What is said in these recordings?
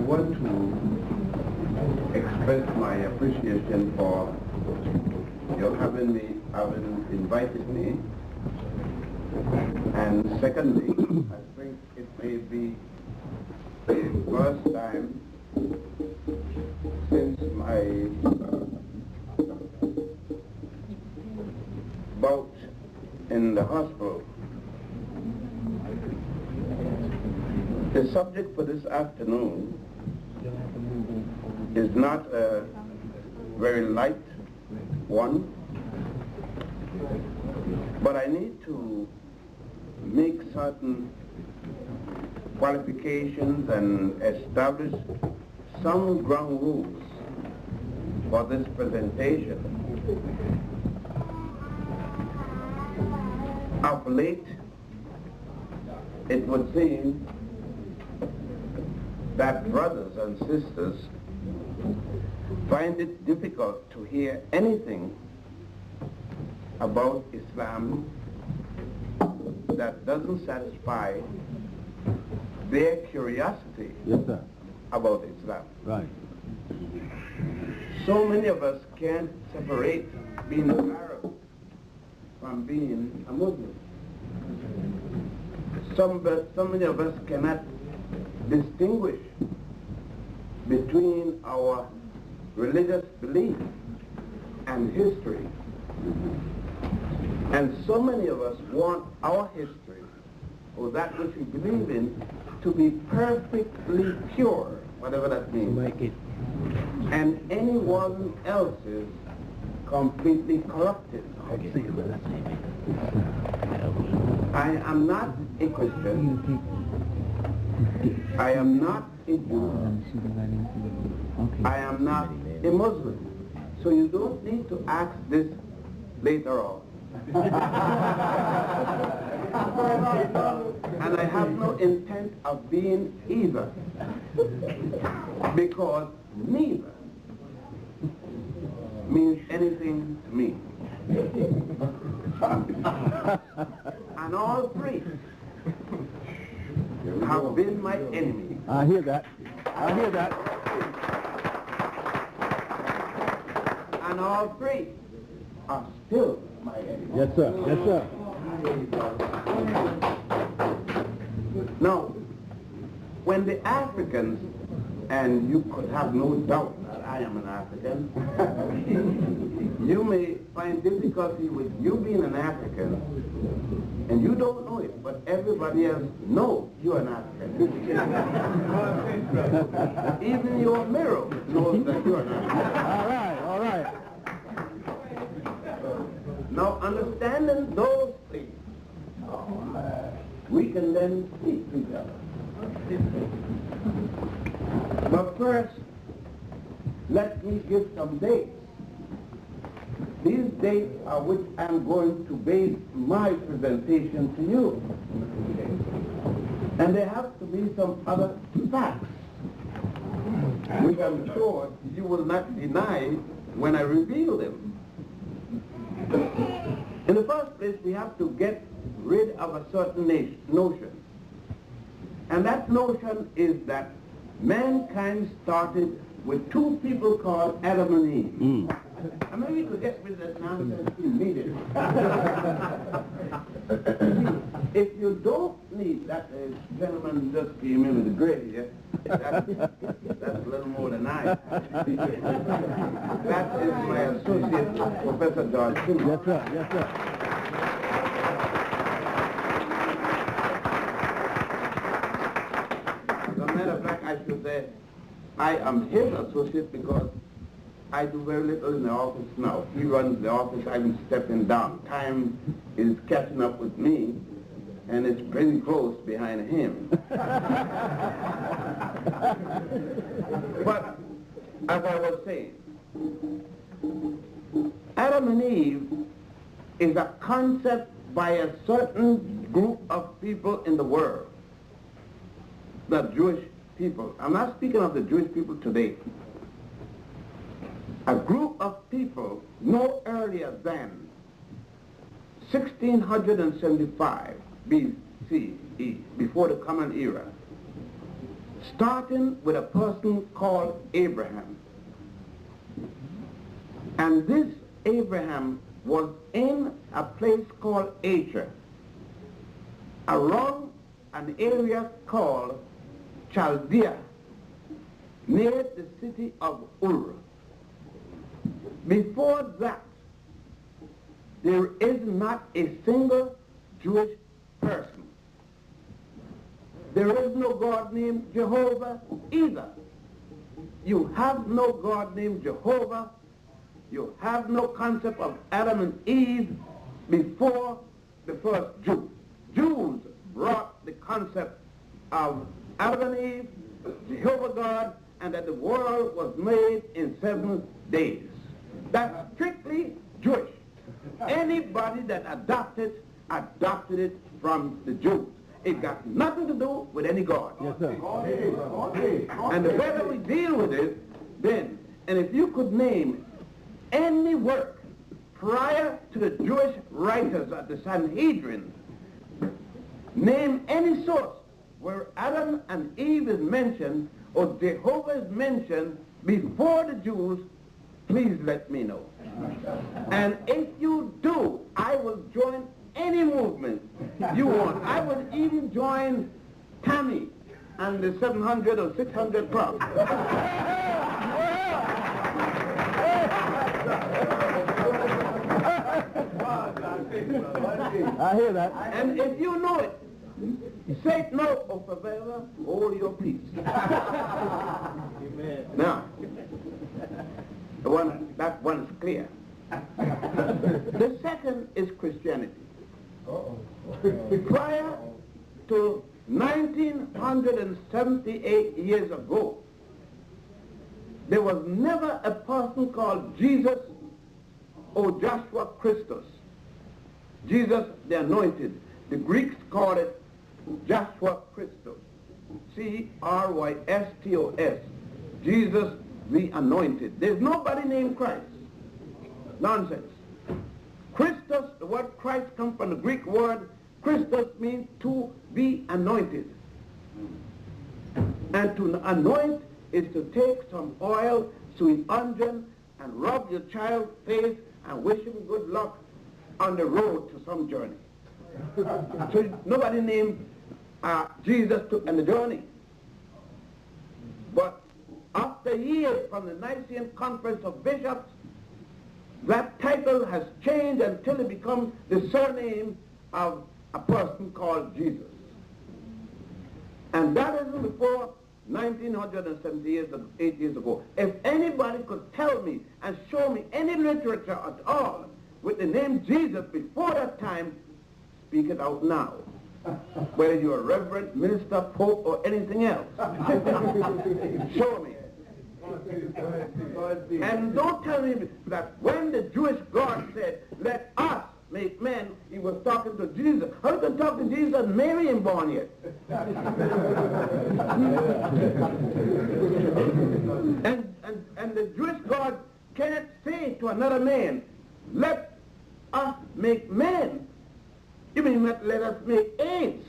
want to express my appreciation for your having invited me. And secondly, I think it may be the first time since my bout in the hospital. The subject for this afternoon is not a very light one, but I need to make certain qualifications and establish some ground rules for this presentation. Of late, it would seem that brothers and sisters find it difficult to hear anything about Islam that doesn't satisfy their curiosity about Islam. Right. So many of us can't separate being an Arab from being a Muslim. So many of us cannot distinguish between our religious belief and history. And so many of us want our history, or that which we believe in, to be perfectly pure, whatever that means. And anyone else's completely corrupted. I am not a Christian. I am not a Jew. I am not a Muslim. So you don't need to ask this later on. And I have no intent of being either, because neither means anything to me. And all three have been my enemy. I hear that. I hear that. And all three are still my enemy. Yes, sir. Yes, sir. Now, when the Africans, and you could have no doubt that I am an African, you may find difficulty with you being an African, and you don't know it, but everybody else knows you're an African. Even your mirror knows that you're an African. All right, all right. Now, understanding those things, we can then speak to each other. But first, let me give some dates. These dates are which I'm going to base my presentation to you. And there have to be some other facts, which I'm sure you will not deny when I reveal them. In the first place, we have to get rid of a certain notion. And that notion is that mankind started with two people called Adam and Eve. And maybe we could get rid of that nonsense immediately. If you don't need that, gentleman just came in with the gray here. That's a little more than I. That is my associate, Professor Jochannan. Yes, sir. Yes, sir. As a matter of fact, I should say I am his associate because I do very little in the office now. He runs the office, I'm stepping down. Time is catching up with me, and it's pretty close behind him. But, as I was saying, Adam and Eve is a concept by a certain group of people in the world, the Jewish people. I'm not speaking of the Jewish people today. A group of people no earlier than 1675 BCE, before the Common Era, starting with a person called Abraham. And this Abraham was in a place called Asher, around an area called Chaldea, near the city of Ur. Before that, there is not a single Jewish person. There is no God named Jehovah either. You have no God named Jehovah. You have no concept of Adam and Eve before the first Jew. Jews brought the concept of Adam and Eve, Jehovah God, and that the world was made in 7 days. That's strictly Jewish. Anybody that adopted it from the Jews. It got nothing to do with any God. Yes, sir. And the better we deal with it, then, and if you could name any work prior to the Jewish writers at the Sanhedrin, name any source where Adam and Eve is mentioned or Jehovah is mentioned before the Jews, please let me know. And if you do, I will join any movement you want. I would even join Tammy and the 700 or 600 Club. I hear that. And if you know it, say no, O favela, hold your peace. Now, that one is clear. The second is Christianity. Prior to 1978 years ago, there was never a person called Jesus or Joshua Christus. Jesus the Anointed. The Greeks called it Joshua Christus. C-R-Y-S-T-O-S. Jesus the Anointed. There's nobody named Christ. Nonsense. Christus, the word Christ comes from the Greek word Christus, means to be anointed. And to anoint is to take some oil, sweet unguent, and rub your child's face and wish him good luck on the road to some journey. So nobody named Jesus took on the journey. But after years from the Nicene Conference of Bishops, that title has changed until it becomes the surname of a person called Jesus. And that isn't before 1978 years ago. If anybody could tell me and show me any literature at all with the name Jesus before that time, speak it out now. Whether you're a reverend, minister, pope, or anything else. Show me. And don't tell me that when the Jewish God said, let us make men, he was talking to Jesus. How you can talk to Jesus and Mary ain't born yet? and the Jewish God can't say to another man, let us make men. You mean let us make AIDS?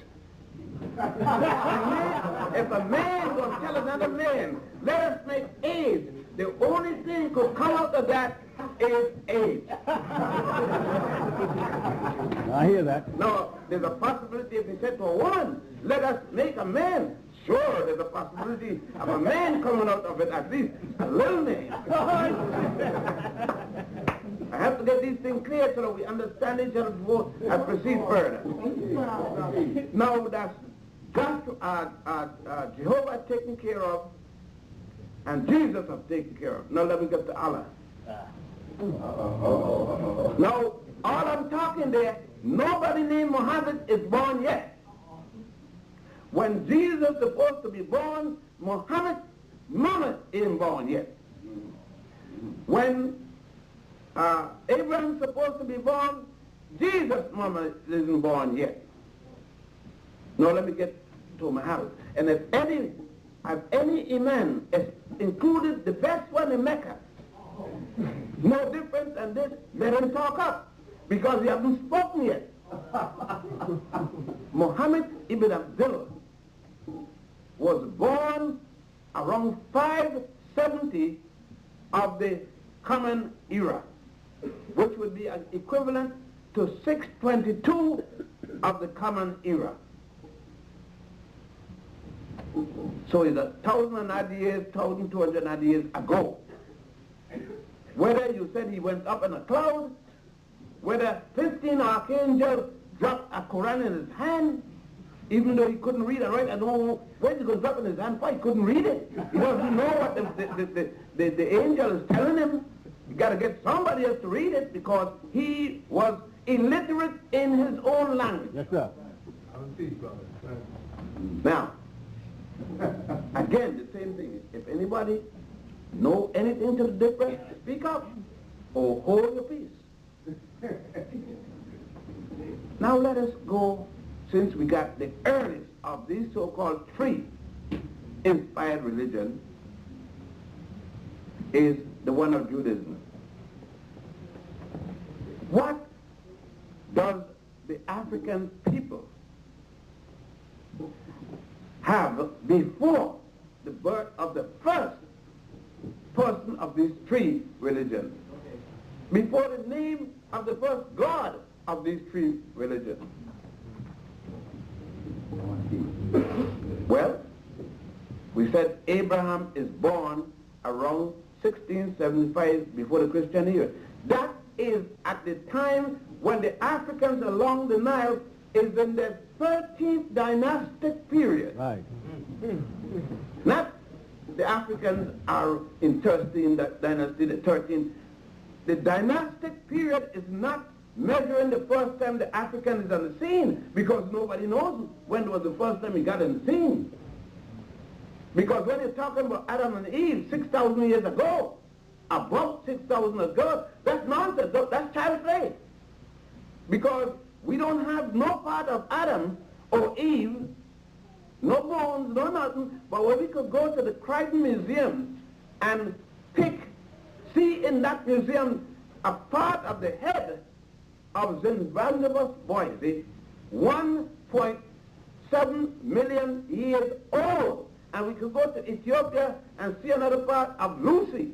If a man will tell another man, let us make AIDS, the only thing could come out of that is AIDS. I hear that. Now, there's a possibility if he said to a woman, let us make a man. Sure, there's a possibility of a man coming out of it, at least a little man. I have to get these things clear so that we understand each other before I proceed further. Now, that's Jehovah taken care of, and Jesus have taken care of. Now let me get to Allah. Now, all I'm talking there, nobody named Muhammad is born yet. When Jesus is supposed to be born, Muhammad's mama isn't born yet. When Abraham's supposed to be born, Jesus' mama isn't born yet. Now let me get to Muhammad. And if any imam is included, the best one in Mecca, no difference than this, let him talk up, because he hasn't spoken yet. Muhammad ibn Abdullah was born around 570 of the Common Era, which would be equivalent to 622 of the Common Era. So it's 1,000 and odd years, 1,200 odd years ago. Whether you said he went up in a cloud, whether 15 archangels dropped a Quran in his hand, even though he couldn't read and write, I don't know when he could drop in his hand, why he couldn't read it. He doesn't know what the angel is telling him. You got to get somebody else to read it because he was illiterate in his own language. Yes, sir. Now, again, the same thing. If anybody know anything to the difference, speak up or hold your peace. Now let us go, since we got the earliest of these so-called three inspired religions, is the one of Judaism. What does the African people have before the birth of the first person of these three religions? Before the name of the first God of these three religions? Well, we said Abraham is born around 1675 before the Christian era. That is at the time when the Africans along the Nile is in their 13th dynastic period. Right. Not the Africans are in 13 dynasty, the 13th. The dynastic period is not measuring the first time the African is on the scene, because nobody knows when was the first time he got on the scene. Because when you're talking about Adam and Eve 6,000 years ago, about 6,000 ago, that's nonsense. That's child play. Because we don't have no part of Adam or Eve, no bones, no nothing, but when we could go to the Crichton Museum and see in that museum a part of the head of Zimbabwe's boy, see, 1.7 million years old. And we could go to Ethiopia and see another part of Lucy,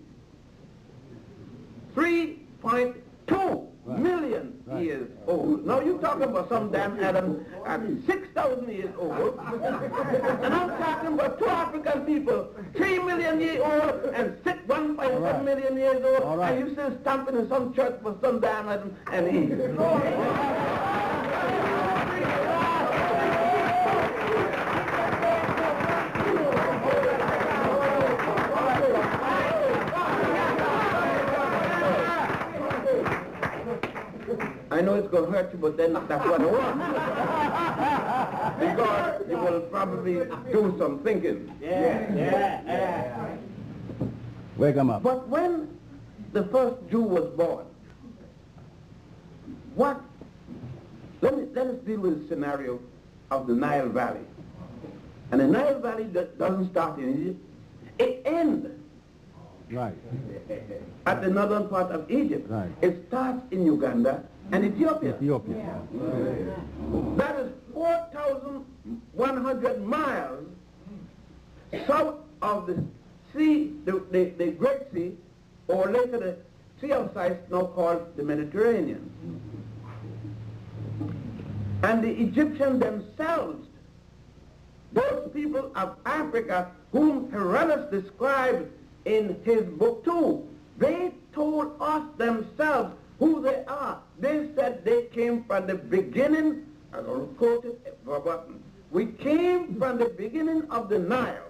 3.2 million years old. Now you're talking about some damn Adam at 6,000 years old. And I'm talking about two African people, 3 million years old and 1.7 million years old. And you still stamping in some church for some damn Adam and Eve. I know it's going to hurt you, but then that's what I want. Because you will probably do some thinking. Yeah. Wake them up. But when the first Jew was born, let us deal with the scenario of the Nile Valley. And the Nile Valley doesn't start in Egypt. It ends. Right. At the northern part of Egypt. Right. It starts in Uganda and Ethiopia. That is 4,100 miles south of the sea, the Great Sea, or later the Sea of Sight, now called the Mediterranean. And the Egyptians themselves, those people of Africa whom Herodotus described in his book 2, they told us themselves who they are. They said they came from the beginning, I'm going to quote it verbatim, we came from the beginning of the Nile,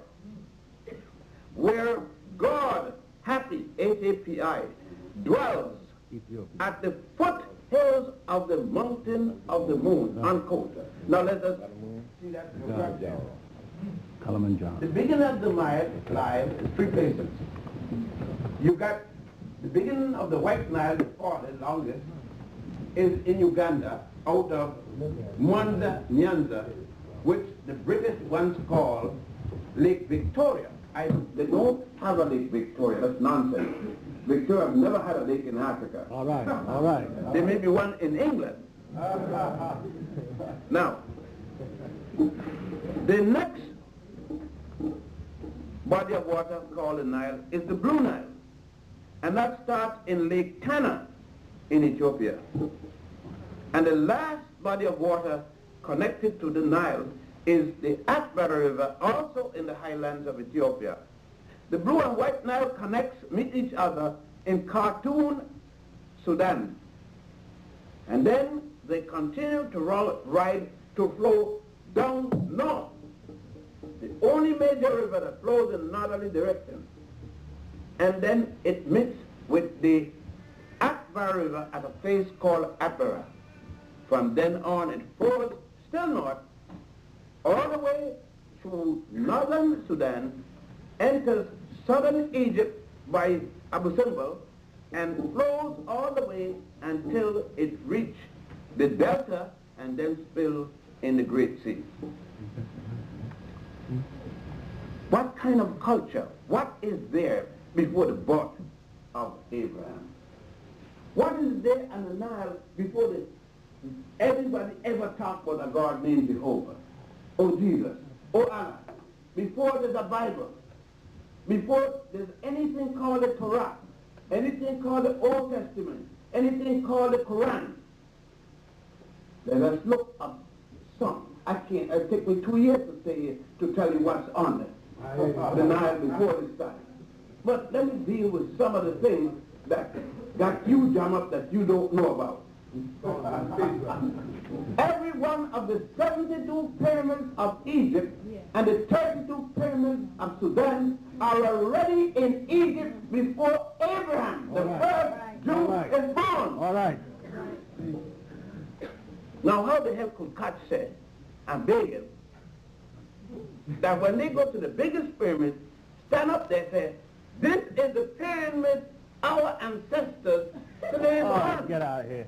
where God, happy, H-A-P-I, dwells at the foothills of the mountain of the moon, unquote. Now let us see that. The beginning of the Nile lies in three places. You got the beginning of the White Nile, the longest, is in Uganda, out of Mwanza, Nyanza, which the British once called Lake Victoria. They don't have a Lake Victoria, that's nonsense. Victoria have never had a lake in Africa. All right. There may be one in England. Now, the next body of water called the Nile is the Blue Nile. And that starts in Lake Tana in Ethiopia. And the last body of water connected to the Nile is the Atbara River, also in the highlands of Ethiopia. The Blue and White Nile meet each other in Khartoum, Sudan. And then they continue to ride to flow down north. The only major river that flows in northerly direction. And then it meets with the Atbara River at a place called Atbara. From then on, it flows still north, all the way through northern Sudan, enters southern Egypt by Abu Simbel, and flows all the way until it reaches the delta and then spills in the Great Sea. What kind of culture? What is there before the birth of Abraham? What is there on the Nile before everybody ever talked about a God named Jehovah, or Jesus, or Allah? Before there's a Bible, before there's anything called the Torah, anything called the Old Testament, anything called the Quran. Let us look up some. It'll take me 2 years to tell you what's on it. The Nile before this time. But let me deal with some of the things that got you jammed up that you don't know about. Every one of the 72 pyramids of Egypt and the 32 pyramids of Sudan are already in Egypt before Abraham, the first Jew, is born. All right. Now, how the hell could God say, and beg him, that when they go to the biggest pyramid, stand up there and say, this is the pyramid our ancestors today born. Get out of here.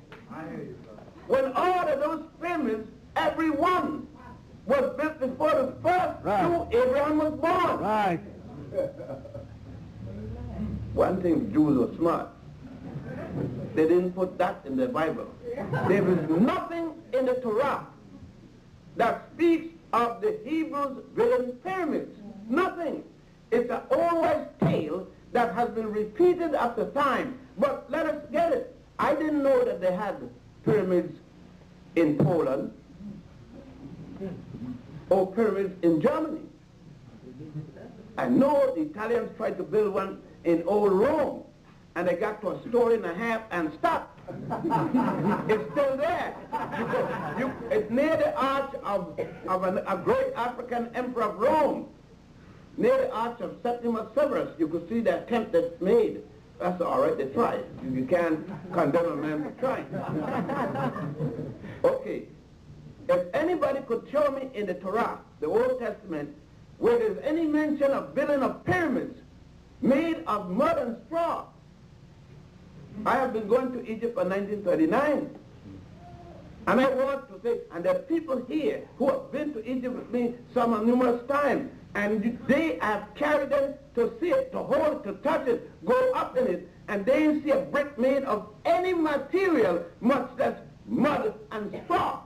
When all of those pyramids, every one, was built before the first Jew, Abraham, was born. Right. One thing, Jews were smart. They didn't put that in the Bible. There is nothing in the Torah that speaks of the Hebrews building pyramids. Nothing. It's an old tale that has been repeated after time. But let us get it. I didn't know that they had pyramids in Poland or pyramids in Germany. I know the Italians tried to build one in old Rome, and they got to a story and a half and stopped. It's still there. It's near the arch of a great African emperor of Rome. Near the arch of Septimus Severus, you could see the attempt that's made. That's all right, they tried. You can't condemn a man for trying. Okay. If anybody could show me in the Torah, the Old Testament, where there's any mention of building of pyramids made of mud and straw. I have been going to Egypt for 1939. And I want to say, and there are people here who have been to Egypt with me some numerous times, and they have carried them to see it, to hold it, to touch it, go up in it, and they see a brick made of any material, much less mud and straw.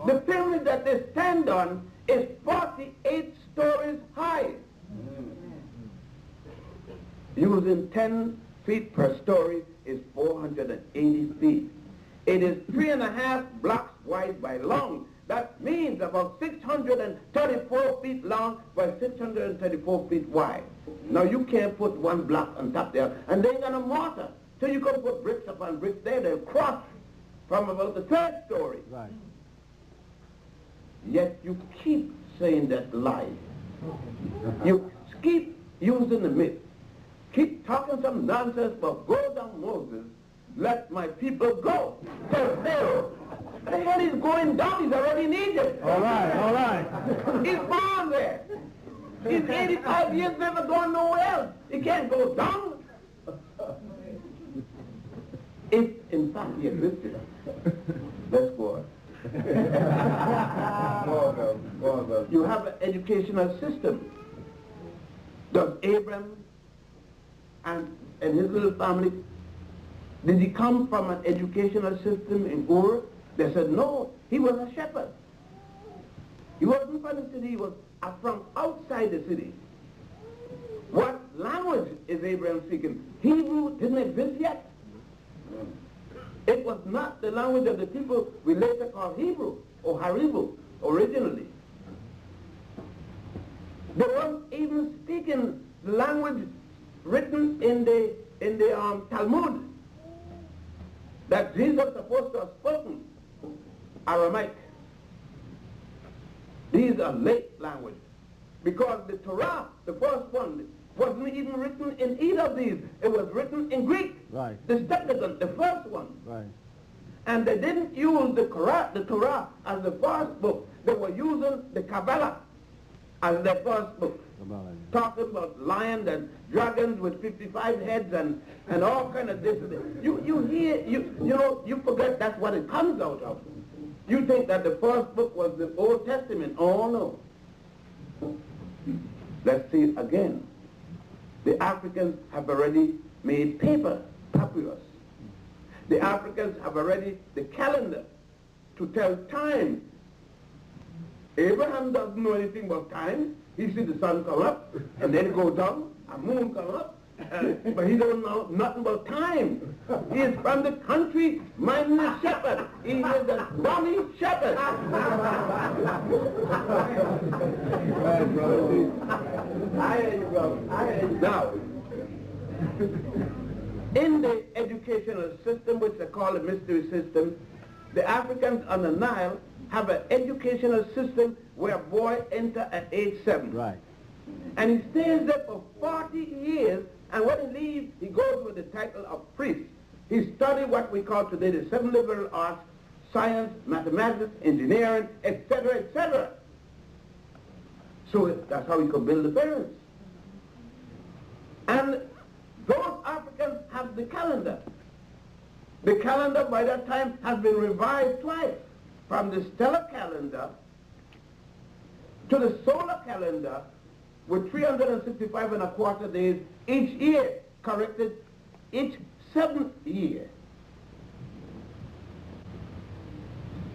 The pyramid that they stand on is 48 stories high, using 10 feet per story is 480 feet. It is 3.5 blocks wide by long. That means about 634 feet long by 634 feet wide. Now you can't put one block on top there, and they ain't got a mortar. So you can put bricks upon bricks there, they'll cross from about the 3rd story. Right. Yet you keep saying that lie. You keep using the myth. Keep talking some nonsense, but go down Moses. Let my people go. Tell Pharaoh. The hell is going down? He's already in Egypt. All right, all right. He's born there. He's 85 years, never going nowhere else. He can't go down. If, in fact, he existed. Let's go on. You have an educational system. Does Abraham and his little family, did he come from an educational system in Ur? They said no, he was a shepherd. He wasn't from the city, he was from outside the city. What language is Abraham speaking? Hebrew didn't exist yet. It was not the language of the people we later call Hebrew or Haribu originally. They weren't even speaking the language written in the Talmud that Jesus was supposed to have spoken, Aramaic. These are late language, because the Torah, the first one, wasn't even written in either of these. It was written in Greek. Right. The Septuagint, the first one. Right. And they didn't use the Torah as the first book. They were using the Kabbalah as their first book. Kabbalah. Talking about lions and dragons with 55 heads and all kind of this and that. You hear, you know, you forget that's what it comes out of. You think that the first book was the Old Testament. Oh, no. Let's see it again. The Africans have already made paper, papyrus. The Africans have already the calendar to tell time. Abraham doesn't know anything about time. He sees the sun come up and then go down, a moon come up, but he don't know nothing about time. He is from the country, minding a shepherd. He is a dummy shepherd. Right, brother. I hear you, brother. I hear you. Now, in the educational system, which they call a mystery system, the Africans on the Nile have an educational system where a boy enters at age 7. Right. And he stays there for 40 years, and when he leaves, he goes with the title of priest. He studied what we call today the 7 liberal arts, science, mathematics, engineering, etc., etc. So that's how he could build the parents. And those Africans have the calendar. The calendar by that time has been revised twice, from the stellar calendar to the solar calendar, with 365 and a quarter days each year, corrected each 7th year.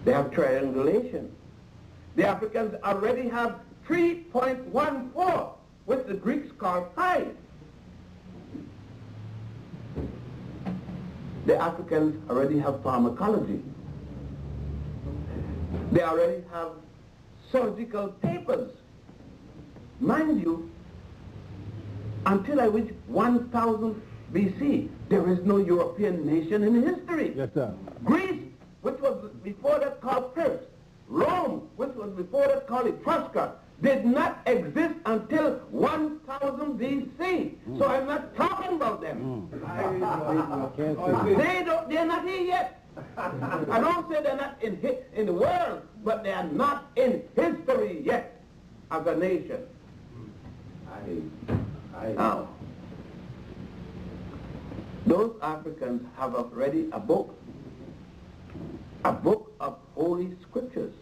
They have triangulation. The Africans already have 3.14, which the Greeks call pi. The Africans already have pharmacology. They already have surgical papers. Mind you, until I reach 1000 BC, there is no European nation in history. Yes, sir. Greece, which was before that called Persia, Rome, which was before that called Etrusca, did not exist until 1000 BC. So I'm not talking about them. They're not here yet. I don't say they're not in the world, but they are not in history yet as a nation. Now, those Africans have already a book of holy scriptures,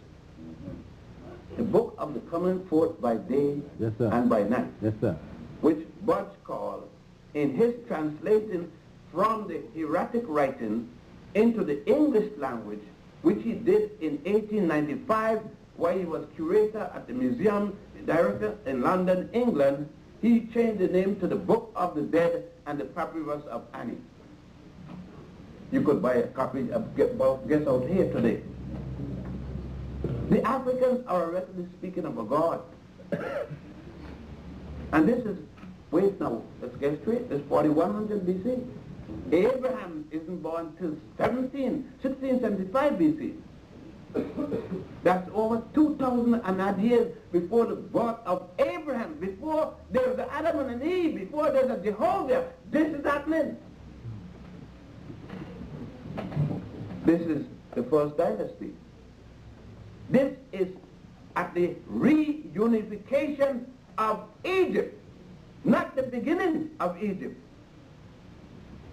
the book of the coming forth by day and by night, which Budge called, in his translation from the hieratic writing into the English language, which he did in 1895 while he was curator at the museum director in London, England. He changed the name to the Book of the Dead and the Papyrus of Annie. You could buy a copy of Guess Out here today. The Africans are already speaking of a God. And this is, wait now, let's get straight, it's 4100 BC. Abraham isn't born till 1675 BC. That's over 2,000 and odd years before the birth of Abraham, before there was Adam and Eve, before there's a Jehovah. This is happening. This is the first dynasty. This is at the reunification of Egypt, not the beginning of Egypt.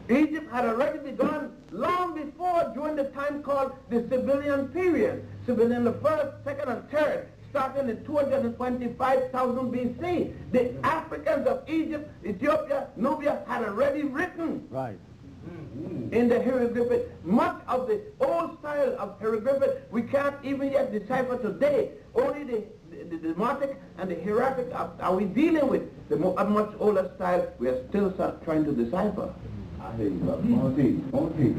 Egypt had already begun long before, during the time called the civilian period. Civilian, the first, second, and third, starting in 225,000 BC. The Africans of Egypt, Ethiopia, Nubia had already written. Right. In the hieroglyphic. Much of the old style of hieroglyphic we can't even yet decipher today. Only the Demotic and the Hieratic are we dealing with? The much older style we are still trying to decipher. I hear you, brother. On deep.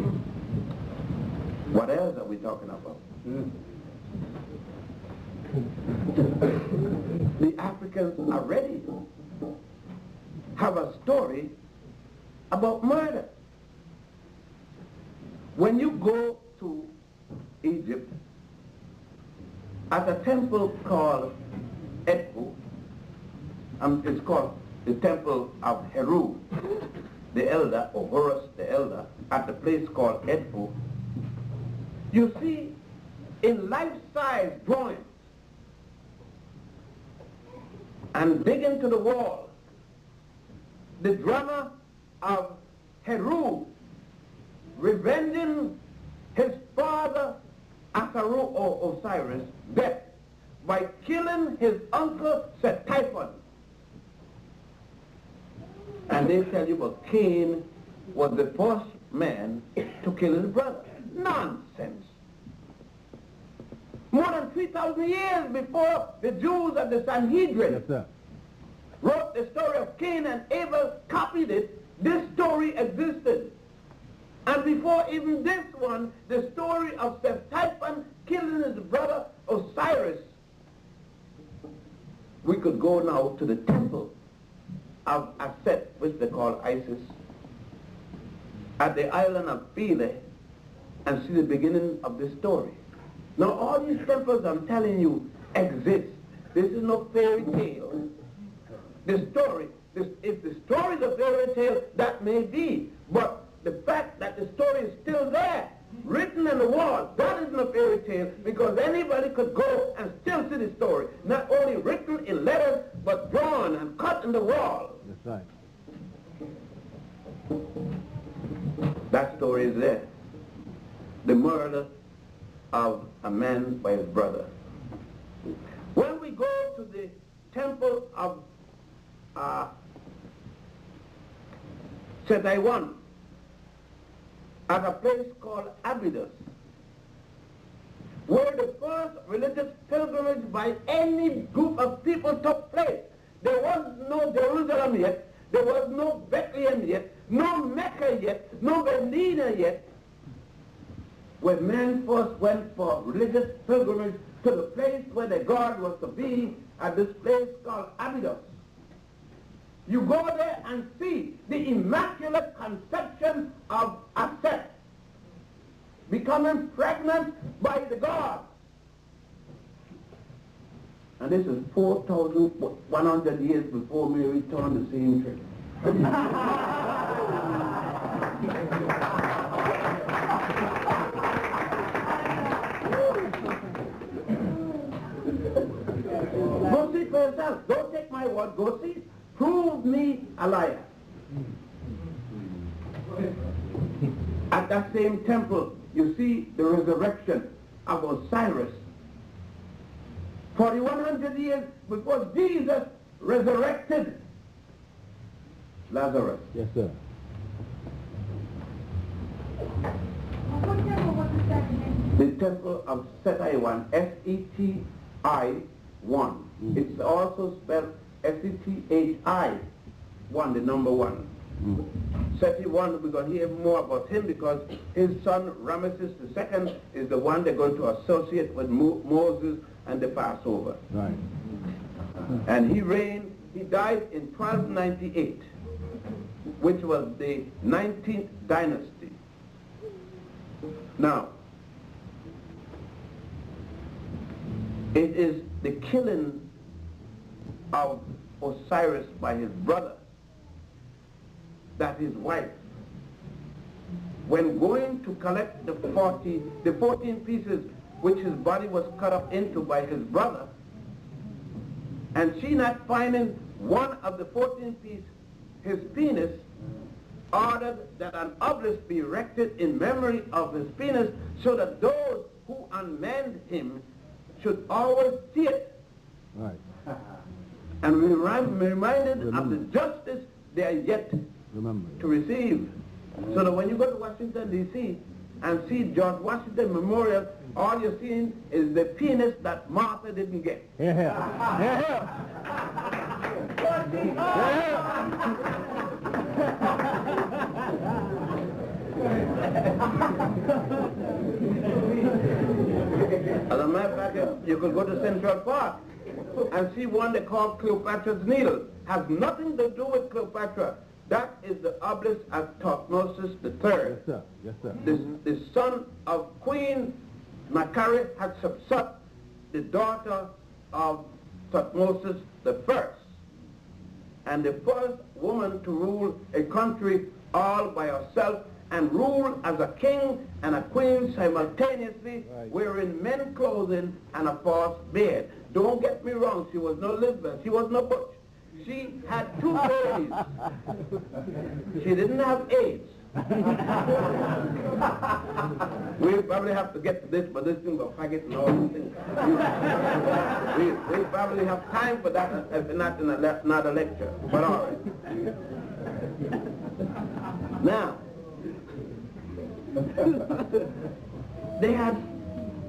What else are we talking about? The Africans already have a story about murder. When you go to Egypt, at a temple called Edfu, it's called the Temple of Heru, the elder, or Horus the elder, at a place called Edfu, you see in life-size drawings and dig into the wall the drama of Heru revenging his father Asaru or Osiris' death by killing his uncle Set-Typhon. And they tell you that Cain was the first man to kill his brother. Nonsense. More than 3,000 years before the Jews of the Sanhedrin wrote the story of Cain and Abel, copied it, this story existed. And before even this one, the story of Set-Typhon killing his brother Osiris. We could go now to the temple of Aset, which they call Isis, at the island of Philae, and see the beginning of this story. Now all these temples I'm telling you exist. This is no fairy tale. The story, if the story is a fairy tale, that may be, but the fact that the story is still there, written on the wall, that isn't a fairy tale, because anybody could go and still see the story. Not only written in letters, but drawn and cut in the wall. That's right. That story is there. The murder of a man by his brother. When we go to the temple of Set-Typhon, at a place called Abydos, where the first religious pilgrimage by any group of people took place. There was no Jerusalem yet, there was no Bethlehem yet, no Mecca yet, no Medina yet. When men first went for religious pilgrimage to the place where the God was to be, at this place called Abydos. You go there and see the immaculate conception of Aset becoming pregnant by the God. And this is 4,100 years before Mary turned the same trick. Go see for yourself. Don't take my word. Go see. Prove me a liar. At that same temple, you see the resurrection of Osiris. 4,100 years before Jesus resurrected Lazarus. Yes, sir. What temple was this again? The temple of Set-Typhon, S-E-T-I-1. It's also spelled S-E-T-H-I, 1, the number 1. Set-Typhon, we're going to hear more about him because his son Ramesses II is the one they're going to associate with Moses and the Passover. Right. And he died in 1298, which was the 19th dynasty. Now, it is the killing of Osiris by his brother that his wife, when going to collect the 14 pieces which his body was cut up into by his brother, and she not finding one of the 14 pieces, his penis, ordered that an obelisk be erected in memory of his penis so that those who unmanned him should always see it. Right. And we are reminded of the justice they are yet to receive. So that when you go to Washington, D.C., and see George Washington Memorial, all you're seeing is the penis that Martha didn't get. Yeah. Yeah. As a matter of fact, you could go to Central Park and see one they call Cleopatra's Needle. Has nothing to do with Cleopatra. That is the obelisk of Thutmose III. Yes, sir. Yes, sir. The son of Queen Makari Hatshepsut, the daughter of Thutmose I, and the first woman to rule a country all by herself and rule as a king and a queen simultaneously, wearing men's clothing and a false beard. Don't get me wrong, she was no Elizabeth, she was no Butch. She had 2 babies. She didn't have AIDS. We probably have to get to this, but this thing will faggot and all these things. We probably have time for that, if not in another lecture, but all right. Now, they had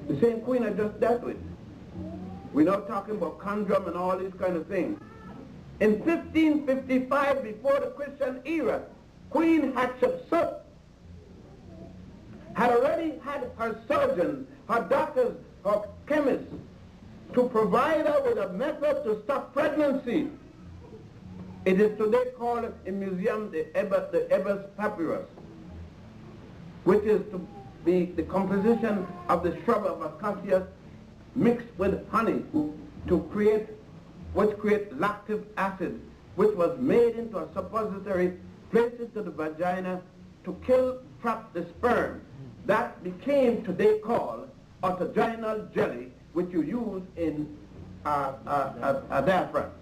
the same queen I just dealt with. We're not talking about condom and all these kind of things. In 1555, before the Christian era, Queen Hatshepsut had already had her surgeons, her doctors, her chemists to provide her with a method to stop pregnancy. It is today called in museum the Ebers Papyrus, which is to be the composition of the shrub of acacia mixed with honey to create lactic acid, which was made into a suppository, placed into the vagina to trap the sperm. That became today called autogenal jelly, which you use in diaphragms.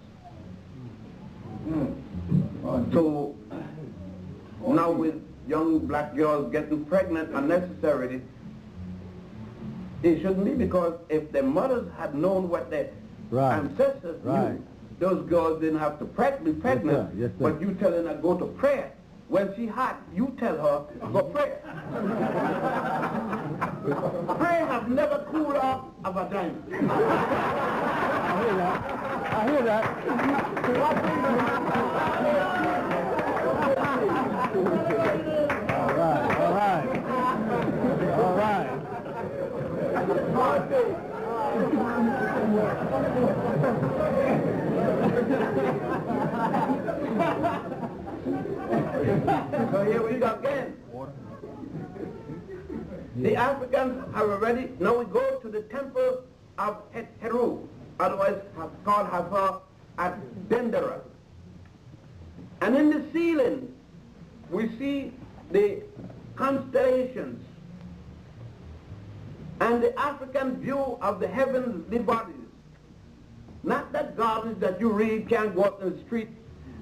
So now with young black girls getting pregnant unnecessarily, it shouldn't be, because if their mothers had known what their ancestors knew, those girls didn't have to be pregnant. Yes, sir. But you telling her go to prayer. When she hot, you tell her go pray. Prayer have never cooled off a vagina. I hear that. All right. So here we go again. The Africans have already, now we go to the temple of Heru, otherwise called Hathor at Dendera. And in the ceiling, we see the constellations and the African view of the heavenly bodies. Not that garbage that you read, can't go out in the street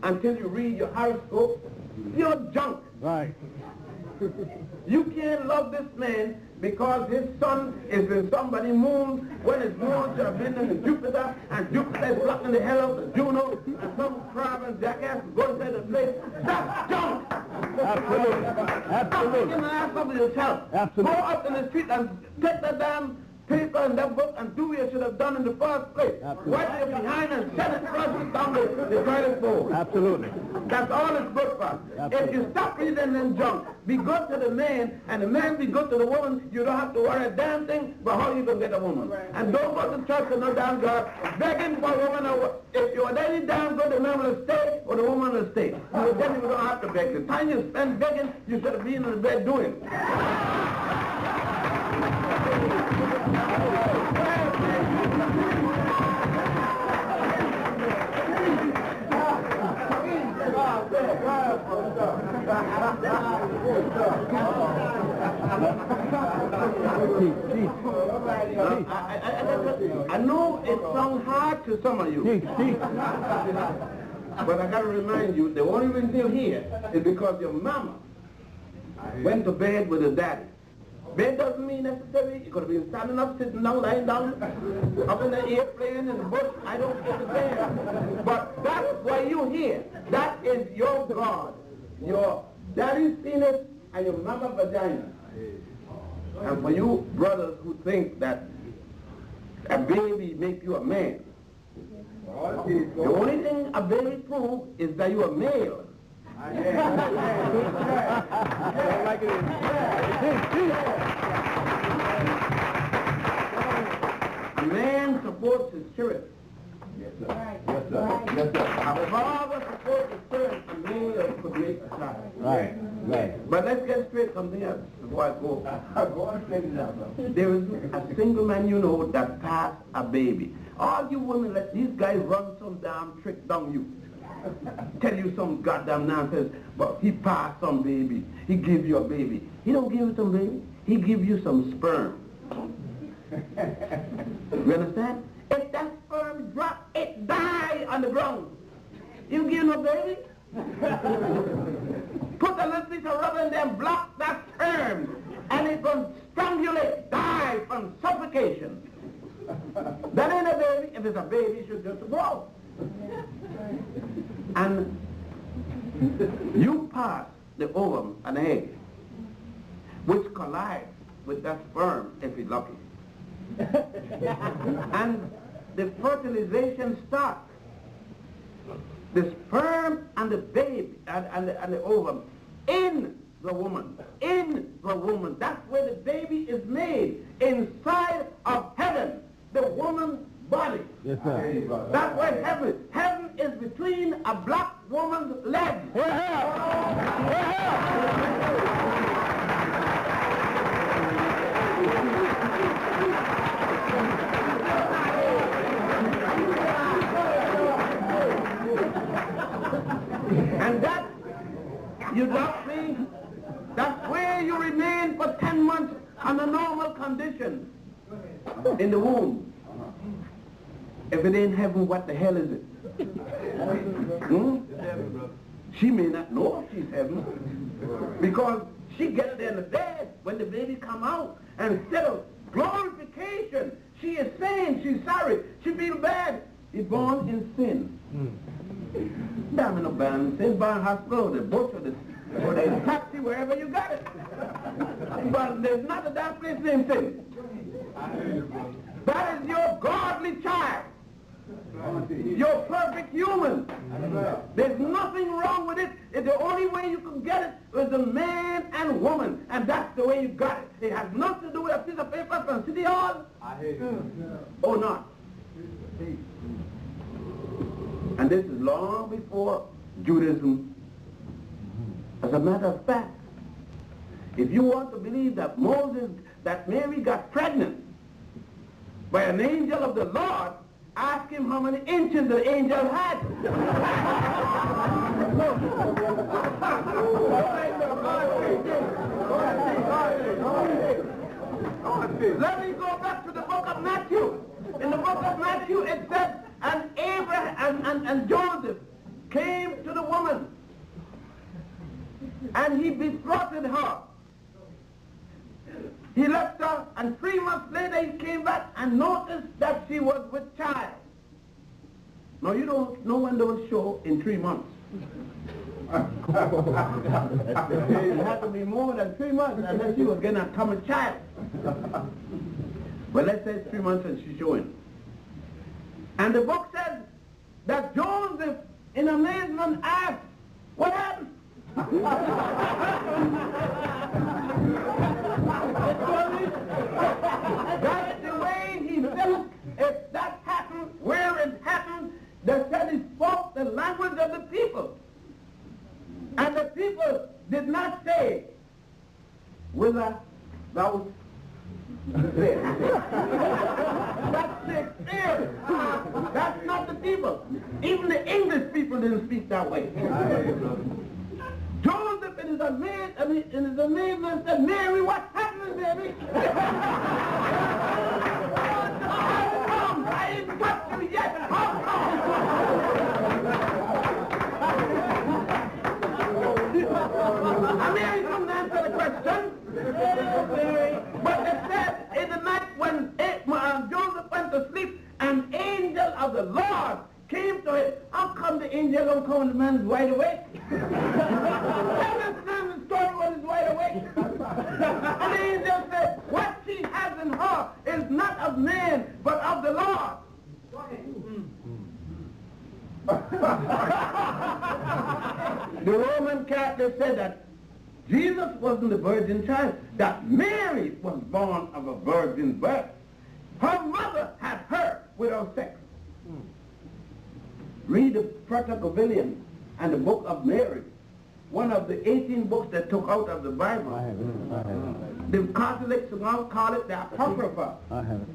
until you read your horoscope. You're junk. Right. You can't love this man because his sun is in somebody's moon, when his moon should have been in Jupiter, and Jupiter is blocking the hell out of Juno, and some crab and jackass is going inside the place. That's junk! Absolutely. You can ask somebody to tell. Absolutely. Go out in the street and take that damn paper and that book and do what you should have done in the first place. Absolutely. Wipe it behind and send it crossing down the toilet bowl. Absolutely. That's all it's good for. Absolutely. If you stop reading them junk, be good to the man, and the man be good to the woman, you don't have to worry a damn thing about how you can get a woman. And don't go to church with no damn girl begging for a woman. If you're any damn good, the man will stay or the woman will stay. You definitely don't have to beg. The time you spend begging, you should have been in the bed doing it. I know it sounds hard to some of you, but I got to remind you, the only reason you're here is because your mama went to bed with her daddy. Bed doesn't mean necessarily you could have been standing up, sitting down, lying down, up in the airplane, in the bush. I don't understand. But that's why you're here. That is your God. Your daddy's penis and your mama's vagina. And for you brothers who think that a baby makes you a man, the only thing a baby proves is that you're a male. A man supports his spirit. Yes, sir. Yes, sir. Yes, sir. A father supports his spirit. A male could make a child. Right, right. But let's get straight something else before I go. Go on, straight it out. There is a single man you know that passed a baby. All you women, let these guys run some damn trick down you. Tell you some goddamn nonsense, but he passed some baby. He gives you a baby. He don't give you some baby. He gives you some sperm. You understand? If that sperm drop, it die on the ground. You give no baby? Put a little piece of rubber in there and block that sperm, and it will strangulate, die from suffocation. That ain't a baby. If it's a baby, it should just grow. And you pass the ovum and egg, which collides with that sperm if it's lucky. And the fertilization starts. The sperm and the baby and the ovum in the woman. In the woman. That's where the baby is made, inside of heaven, the woman's body. Yes, sir. That's where heaven is between a black woman's legs. And that, you don't see, that's where you remain for 10 months under normal conditions in the womb. If it ain't heaven, what the hell is it? She may not know if she's heaven, because she gets there in the bed when the baby come out, and instead of glorification, she is saying she's sorry. She feels bad. He's born in sin. Damn it, no band. Sin barn hospital, the butcher, or the taxi, wherever you got it. But there's not a damn place named sin. That is your godly child. You're perfect human. There's nothing wrong with it. The only way you can get it is a man and woman, and that's the way you got it. It has nothing to do with a piece of paper from City Hall. Or not. And this is long before Judaism. As a matter of fact, if you want to believe that Mary got pregnant by an angel of the Lord, ask him how many inches the angel had. Let me go back to the book of Matthew. In the book of Matthew it says, and Abraham and Joseph came to the woman, and he betrothed her. He left her, and 3 months later he came back and noticed that she was with child. Now you don't know when those show in 3 months. It had to be more than 3 months unless she was going to come a child. But let's say it's 3 months and she's showing. And the book says that Joseph, in amazement, asked, what happened? That's the way he felt. If that happened, where it happened, they said he spoke the language of the people. And the people did not say, whither thou live. That's Shakespeare. That's not the people. Even the English people didn't speak that way. Joseph in his amazement said, Mary, what's happening, baby? How come? I ain't got you yet. How come? Mary couldn't answer the question. But it said in the night when Joseph went to sleep, an angel of the Lord came to him. How come the angel don't come when the man's wide awake? Tell this man the story when he's wide awake. And the angel said, what she has in her is not of man, but of the Lord. The Roman Catholic said that Jesus wasn't a virgin child, that Mary was born of a virgin birth. Her mother had her without sex. Read the Protocovillion and the Book of Mary, one of the 18 books that took out of the Bible. I have it. The Catholics now call it the Apocrypha. I have it.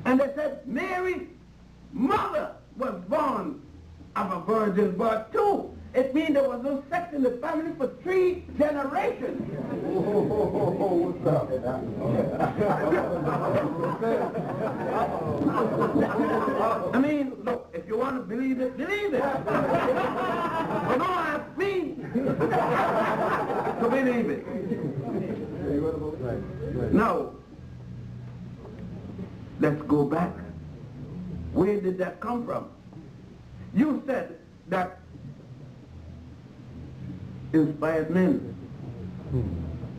And they said Mary's mother was born of a virgin birth too. It means there was no sex in the family for 3 generations. What's up? I mean, look, if you want to believe it, believe it. But don't ask me to believe it. Now, let's go back. Where did that come from? You said that inspired men.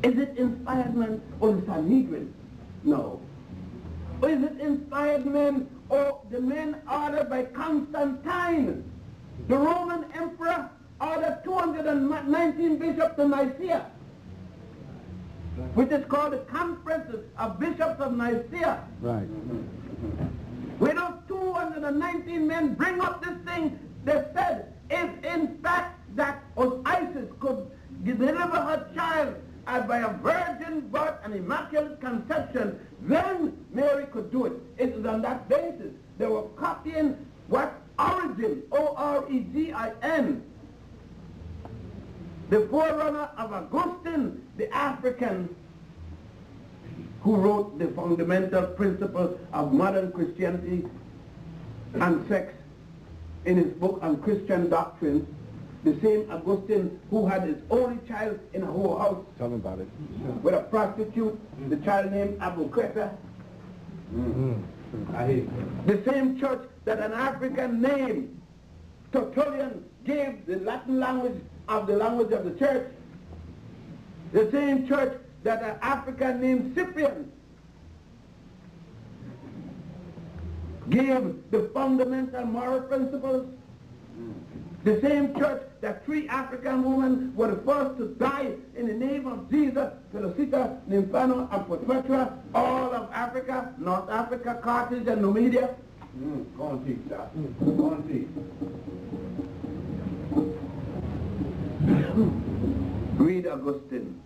Is it inspired men or the Sanhedrin? No. Or is it inspired men or the men ordered by Constantine? The Roman emperor ordered 219 bishops to Nicaea, which is called the Conference of Bishops of Nicaea. Right. Where those 219 men bring up this thing, they said, if in fact that Isis could deliver her child by a virgin birth and immaculate conception, then Mary could do it. It is on that basis. They were copying what Origin, O-R-E-G-I-N, the forerunner of Augustine, the African, who wrote the fundamental principle of modern Christianity and sex in his book on Christian doctrines. The same Augustine who had his only child in a whole house. Tell me about it. With a prostitute, the child named Ambakisye-Okang. I hear you. The same church that an African named Tertullian gave the Latin language of the church. The same church that an African named Cyprian gave the fundamental moral principles. The same church that 3 African women were the first to die in the name of Jesus, Felicita, Nymphano, and Perpetua, all of Africa, North Africa, Carthage, and Numidia. Go on, teach, Doc. Go on, teach. Read Augustine.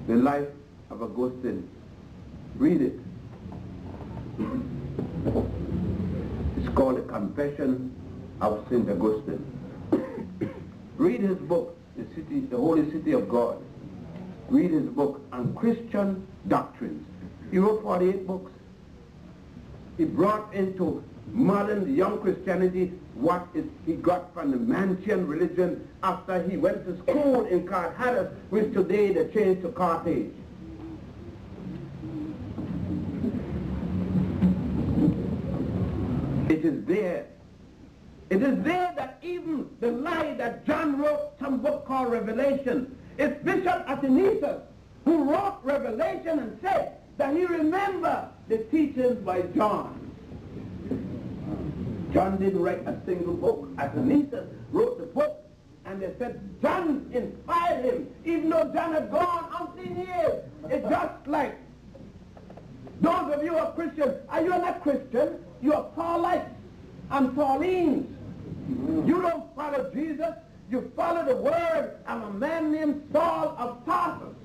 The life of Augustine. Read it. It's called The Confession of St. Augustine. Read his book, The Holy City of God. Read his book on Christian doctrines. He wrote 48 books. He brought into modern young Christianity what he got from the Mantian religion after he went to school in Carthage, which today they changed to Carthage. It is there. It is there that even the lie that John wrote some book called Revelation. It's Bishop Athanasius who wrote Revelation and said that he remembered the teachings by John. John didn't write a single book. Athanasius wrote the book, and they said John inspired him, even though John had gone umpteen years. It's just like those of you who are Christians. Are you not Christian? You are Paulites and Paulines. You don't follow Jesus. You follow the word of a man named Saul of Tarsus,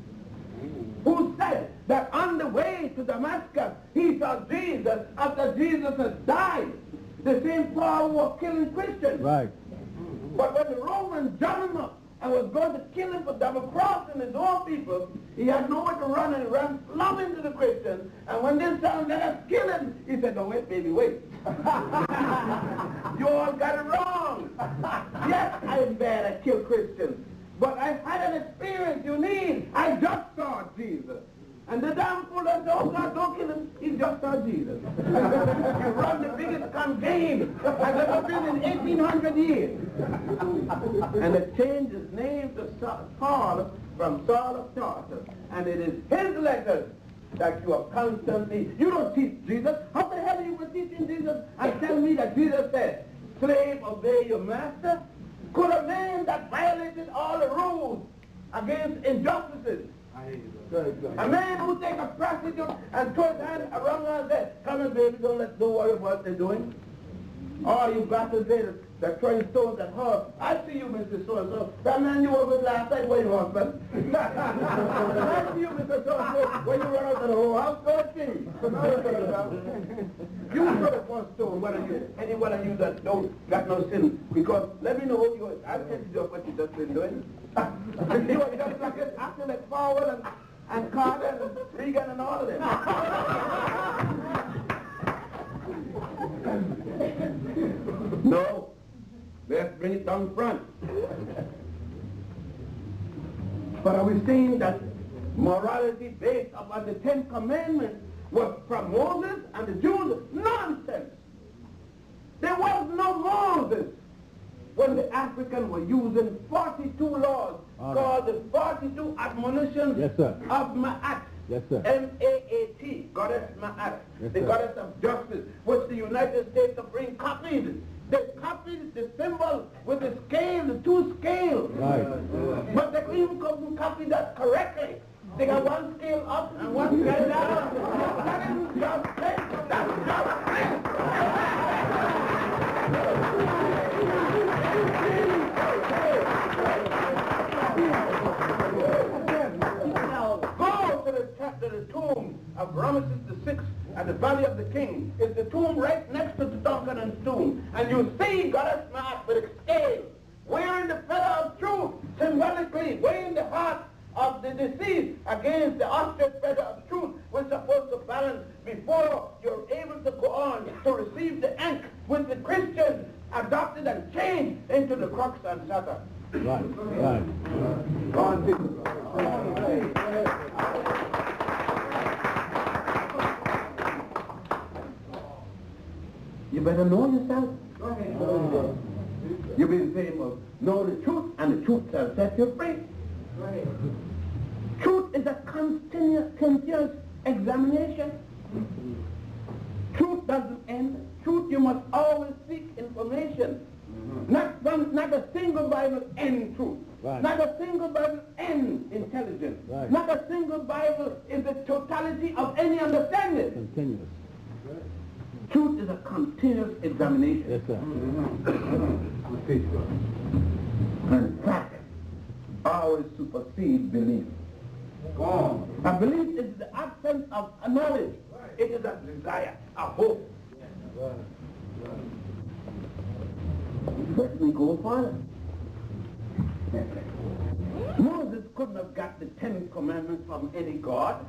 who said that on the way to Damascus, he saw Jesus after Jesus had died. The same Paul who was killing Christians. Right. But when the Romans jammed him up and was going to kill him for double-crossing his own people, he had nowhere to run, and he ran plumb into the Christians. And when they said, let us kill him, he said, no, wait, baby, wait. You all got it wrong. Yes, I'm bad at kill Christians, but I had an experience you need. I just saw Jesus. And the damn fool that said, oh God, don't kill him, he just saw Jesus. He run the biggest campaign I've ever been in 1,800 years. And they changed his name to Paul from Saul of Tarsus, and it is his letters that you are constantly, you don't teach Jesus. How the hell are you going to teach Jesus and tell me that Jesus said, slave, obey your master? Could a man that violated all the rules against injustices, a man who take a prostitute and throw his hand around her and say, come on baby, don't worry about what they're doing? Or you bastards there that throwing stones at her. I see you, Mr. So-and-so. That man you were with last night, where your husband? I see you, Mr. So-and-so, when you run out of the whole house, go and see. You throw the first stone, any one of you that don't got no sin. Because let me know who you are. I'll tell you just what you just been doing. You are just like it, acting like Forward and Carter and Reagan and all of them. No, let's bring it down front. But are we saying that morality based upon the 10 Commandments was from Moses and the Jews? Nonsense! There was no Moses when the Africans were using 42 laws called the 42 admonitions of Ma'at. Yes, sir. M-A-A-T, Goddess Ma'at, the goddess of justice, which the United States Supreme copied. They copied the symbol with the scale, the 2 scales. Right. But they even couldn't copy that correctly. They got 1 scale up and 1 scale down. That isn't justice. That's justice. To the tomb of Ramesses VI at the Valley of the King. It's the tomb right next to the Jochannan tomb. And you see Goddess Ma'at with a scale, wearing the feather of truth, symbolically weighing the heart of the deceased against the ostrich feather of truth, which is supposed to balance before you're able to go on to receive the ink which the Christians adopted and changed into the crux and Saturn. Right, right. Go on, people. You better know yourself. Go ahead. You've been saying, well, know the truth, and the truth shall set you free. Go ahead. Truth is a continuous examination. Truth doesn't end. Truth, you must always seek information. Not a single Bible end truth. Right. Not a single Bible end intelligence. Right. Not a single Bible is the totality of any understanding. Continuous. Truth is a continuous examination. Yes, sir. And fact always supersedes belief. Go on. A belief is the absence of a knowledge. It is a desire, a hope. Let me go further. Moses couldn't have got the 10 Commandments from any God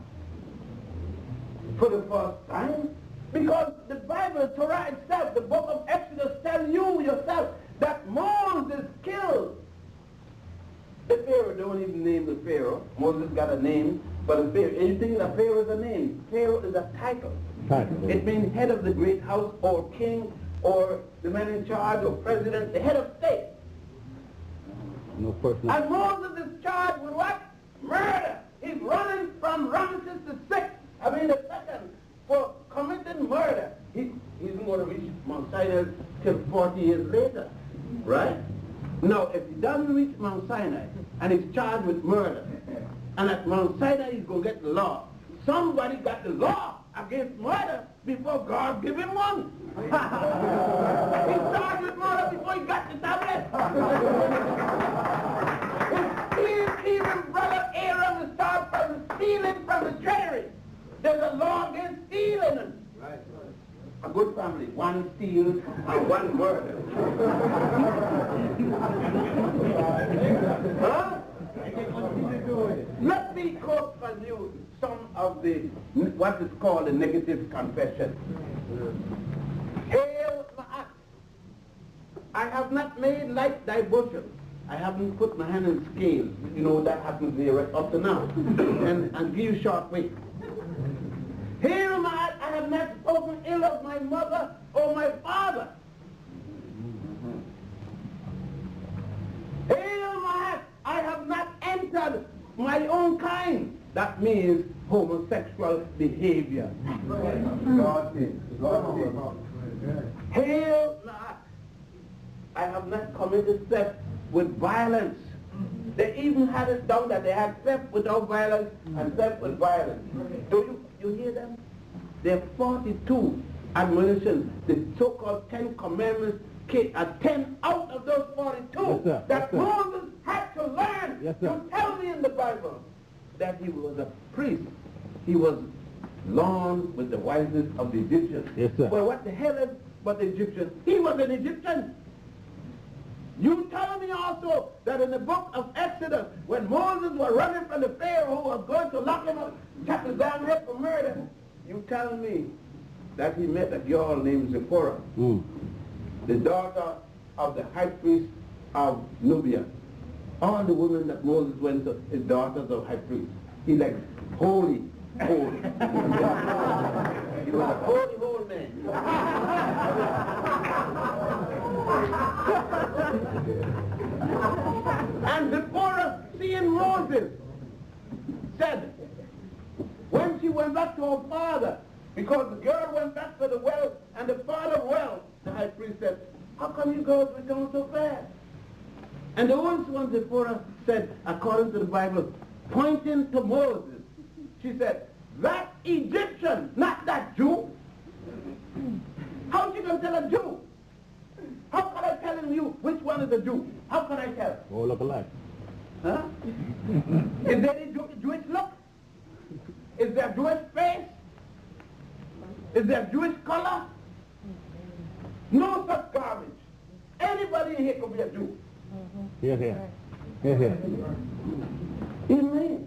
for the first time, because the Bible, Torah itself, the book of Exodus, tells you yourself that Moses killed the Pharaoh. Don't even name the Pharaoh. Moses got a name, but a Pharaoh. Anything that Pharaoh is a name. Pharaoh is a title. It means head of the great house, or king, or the man in charge, or president, the head of state. No person. And Moses is charged with what? Murder. He's running from Ramesses the second, for committing murder. He isn't going to reach Mount Sinai till 40 years later, right? Now, if he doesn't reach Mount Sinai and he's charged with murder, and at Mount Sinai he's going to get the law, somebody got the law against murder before God gave him one. He's charged with murder before he got the tablet. Even brother Aaron is charged from stealing from the treasury. There's a law against stealing. Right. A good family, one steals and one murder. Huh? Let me quote for you some of the, what is called the negative confession. Hail Ma'at, I have not made like thy bushel. I haven't put my hand in scales. You know that happens here right up to now. and give you short weight. Hail Ma'at, I have not spoken ill of my mother or my father. Hail Ma'at, I have not entered my own kind. That means homosexual behavior. Hail not. I have not committed theft with violence. They even had it down that they had theft without violence and theft with violence. Do you hear them? There are 42 admonitions, the so-called 10 commandments, 10 out of those 42 yes, that Moses had to learn. Yes, to tell me in the Bible that he was a priest. He was born with the wisest of the Egyptians. Yes, sir. Well, what the hell is but the Egyptian? He was an Egyptian. You tell me also that in the book of Exodus, when Moses was running from the Pharaoh who was going to lock him up, chop his damn head for murder, you tell me that he met a girl named Zipporah, the daughter of the high priest of Nubia. All the women that Moses went to is daughters of high priests. He like holy. He was a holy man. And Zipporah, seeing Moses, said, when she went back to her father, because the girl went back to the well, and the father well, the high priest said, how come you girls return so fast? And the only one Zipporah said, according to the Bible, pointing to Moses, she said, that Egyptian, not that Jew. How she going to tell a Jew? How can I tell you which one is a Jew? How can I tell? All look alike. Huh? Is there a Jewish look? Is there a Jewish face? Is there a Jewish color? No such garbage. Anybody here could be a Jew. Here, here. Here, here. Even me.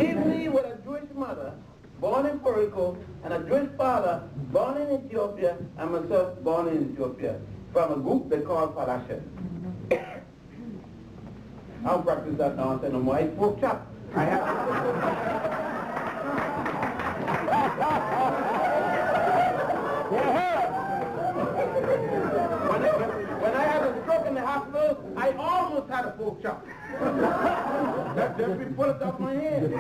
Even me with a Jewish mother, born in Puerto Rico, and a Jewish father, born in Ethiopia, and myself born in Ethiopia, from a group they call Palashe. I don't practice that now, no more. I eat pork chop. I have. When I had a stroke in the hospital, I almost had a pork chop. That just be pulled it off my head.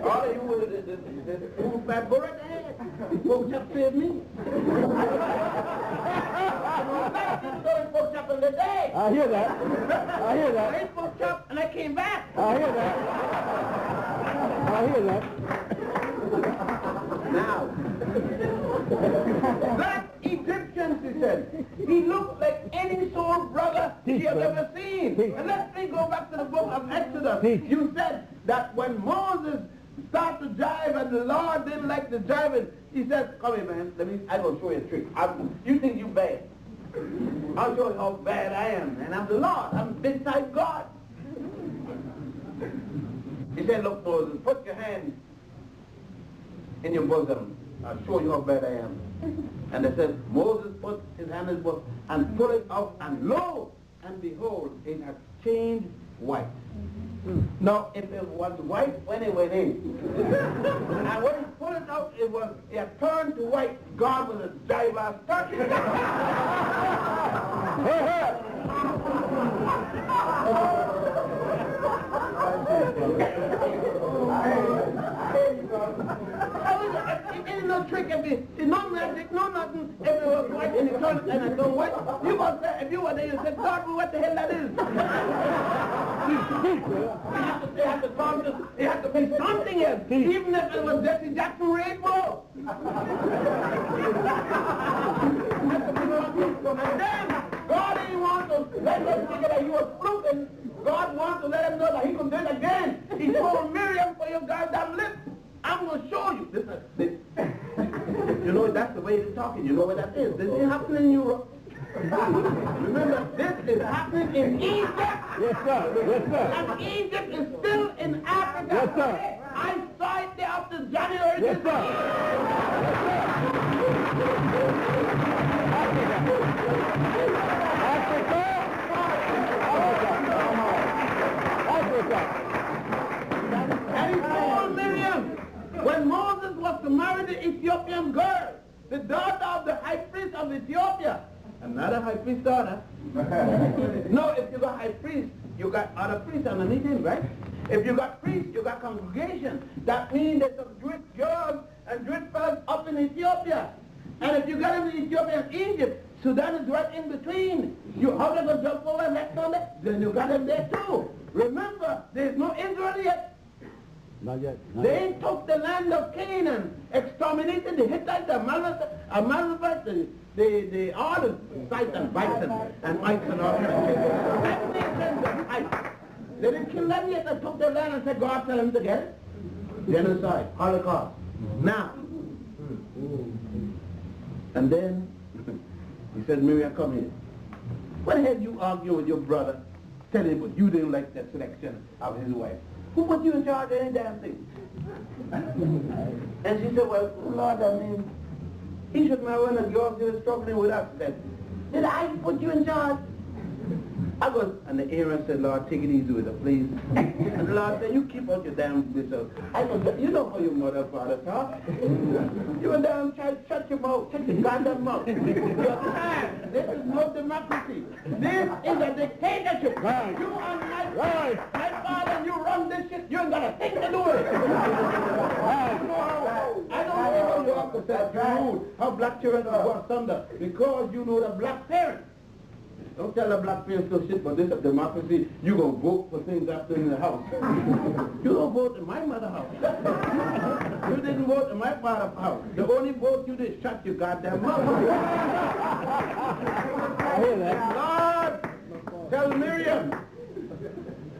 All of you with the food fat boy right there. The pork chop saved me. Pork chop in the day. I hear that. I hear that. I ate pork chop and I came back. I hear that. I hear that. Now, that Egyptian, she said, he looked like any soul brother she has ever seen. And let me go back to the book of Exodus. You said that when Moses started to jive and the Lord didn't like the jiving, he said, come here, man, I'm going to show you a trick. You think you bad. I'll show you how bad I am. And I'm the Lord. I'm big time God. He said, look, Moses, put your hand in your bosom. I'll show you how bad I am. And they said, Moses put his hand in his bosom and pulled it out, and lo, and behold, it had changed white. Now, if it was white when it went in, and when he pulled it out, it had turned to white. God was a diverse touch. It ain't no trick, it's no magic, no nothing. If it was white and it turned and it turned white, you must say, if you were there, you said, God, what the hell that is? It had to be something else, even if it was Jesse Jackson Rainbow. And then, God didn't want to let us figure that he was fluking. God wants to let him know that he could do it again. He told Miriam, for your goddamn lips, I'm going to show you. You know, that's the way he's talking. You know what that is. This is happening in Europe. Remember, this is happening in Egypt. Yes, sir. Yes, sir. And Egypt is still in Africa. Yes, sir. I saw it there after January. Yes, sir. Yes, sir. Africa. Africa. And he told Miriam, when Moses was to marry the Ethiopian girl, the daughter of the high priest of Ethiopia, and Another high priest daughter. No, if you got high priest, you got other priests underneath him, right? If you got priests, you got congregation. That means there's some Jewish girls and Jewish fellas up in Ethiopia. And if you got them in Ethiopia and Egypt, Sudan is right in between. You how they gonna jump over next on that? Then you got them there too. Remember, there's no Israel yet. Not yet. They took the land of Canaan, exterminated the Hittites, the Amalekites, the all the Sites and Bison and Ice and all that. They didn't kill them yet. They took their land and said, God tell them to get it. Genocide, Holocaust. Now. And then he said, Miriam, come here. When had you argue with your brother, tell him but you didn't like the selection of his wife? Who put you in charge of any damn thing? And she said, well, Lord, I mean, he should marry one of the girls he was struggling with us. Said, did I put you in charge? I was, and the Aaron said, Lord, take it easy with her, please. And the Lord said, you keep out your damn business. I said, you know how your mother and father talk. You and damn child, shut your mouth, shut your goddamn mouth. You're tired. This is no democracy. This is a dictatorship. Right. You are my father, and you run this shit, you ain't got a thing to do with it. I don't know how you have to say, how black children are brought under, because you know the black parents. Don't tell the black parents no shit, but this is democracy. You gonna vote for things after in the house. You don't vote in my mother's house. You didn't vote in my father's house. The only vote you did, shut your goddamn mouth. I hear that. Lord, tell Miriam.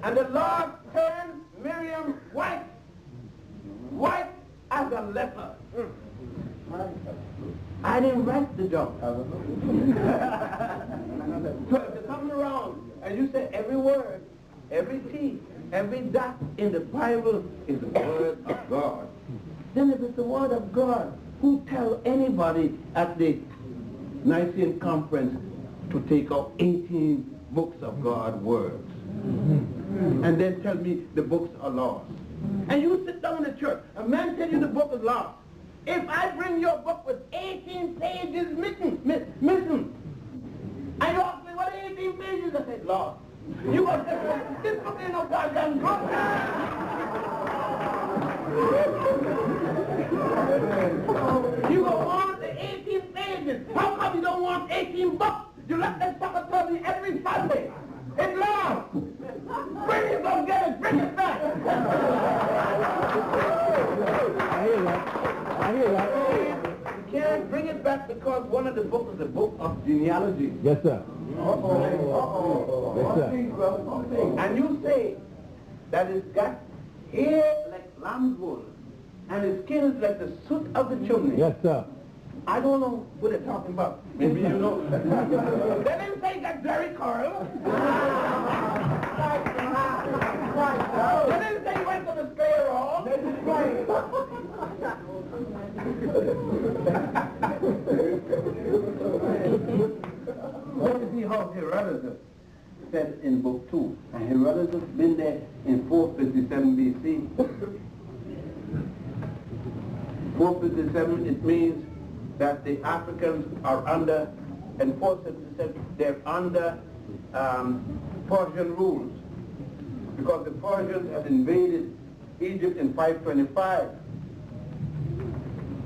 And the Lord turned Miriam white. White as a leper. I didn't write the job. So if you come around and you say every word, every T, every dot in the Bible is the word of God, then if it's the word of God, who tell anybody at the Nicene Conference to take out 18 books of God's words? And then tell me the books are lost. And you sit down in the church, a man tell you the book is lost. If I bring your book with 18 pages missing, and you ask me, what are 18 pages? I said, lost. You go say, this book ain't no goddamn book. You go want the 18 pages. How come you don't want 18 books? You let that sucker tell me every Sunday. It's lost. Bring it, go get it, bring it back. I hear that. I hear that. You can't bring it back because one of the books is the book of genealogy. Yes, sir. Yes, sir. And you say that it's got hair like lamb's wool and its skin is like the soot of the chimney. Yes, sir. I don't know what they're talking about. Maybe you know. They didn't say that Jerry Curl. They didn't say he went to the spare hall. They just Let me see how Herodotus said in book 2. And Herodotus been there in 457 BC. 457, it means that the Africans are under, in 457, they're under Persian rules. Because the Persians had invaded Egypt in 525.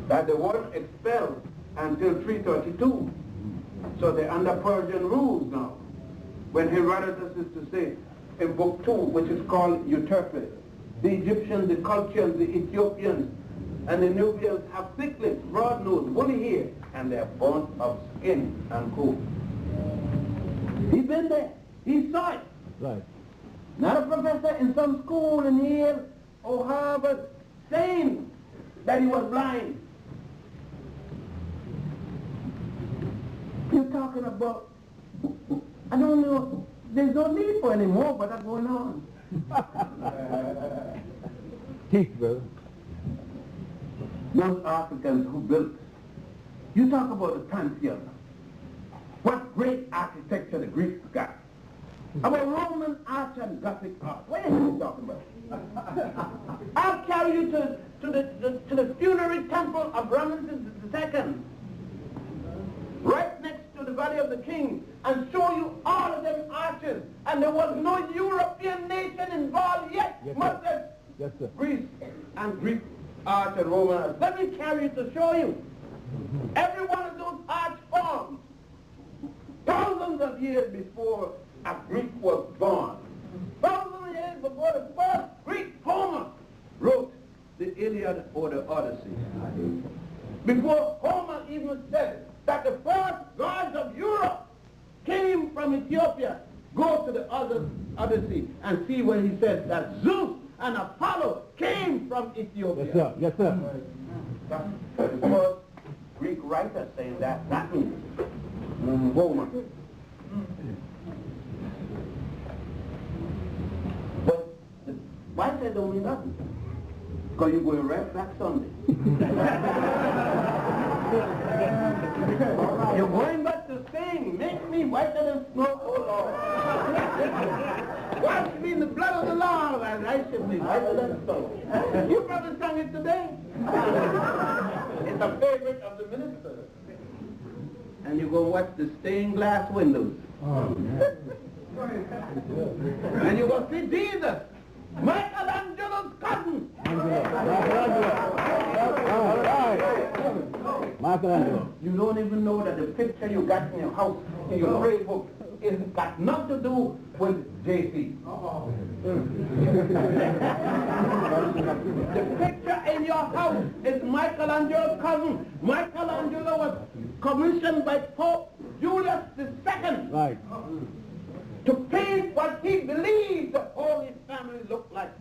That they weren't expelled until 332. So they're under Persian rules now. When Herodotus is to say in book 2, which is called Euterpe, the Egyptians, the Colchians, the Ethiopians, and the Nubians have thick lips, broad nose, woolly hair, and they're burnt of skin and coat. He's been there. He saw it. Right. Not a professor in some school in Yale or Harvard saying that he was blind. You're talking about, I don't know, there's no need for any more, but that's going on. Teach, brother. Those Africans who built, you talk about the Pantheon. What great architecture the Greeks got. About Roman arch and Gothic art. What are you talking about? I'll carry you to the funerary temple of Ramesses II. Right next to the Valley of the Kings and show you all of them arches. And there was no European nation involved yet. Yes, Much sir. as Yes, sir. Greece and Greek arch and Roman arch. Let me carry it to show you. Every one of those arch forms, thousands of years before a Greek was born, thousands of years before the first Greek Homer wrote the Iliad or the Odyssey. Before Homer even said that the first gods of Europe came from Ethiopia, go to the Odyssey and see where he says that Zeus and Apollo came from Ethiopia. Yes, sir. Yes, sir. That's the first Greek writer saying that. That means Homer. But the Bible don't mean nothing. Because you're going right back Sunday. You're going back to sing, make me whiter than snow, oh Lord. Wash me in the blood of the Lord, and I shall be whiter than snow. You probably sang it today. It's a favorite of the minister. And you're going to watch the stained glass windows. And you're going to see Jesus, Michelangelo's cousin. Michelangelo. You don't even know that the picture you got in your house, in your prayer book, is got nothing to do with JC. The picture in your house is Michelangelo's cousin. Michelangelo was commissioned by Pope Julius II. Right. To paint what he believed the Holy Family looked like.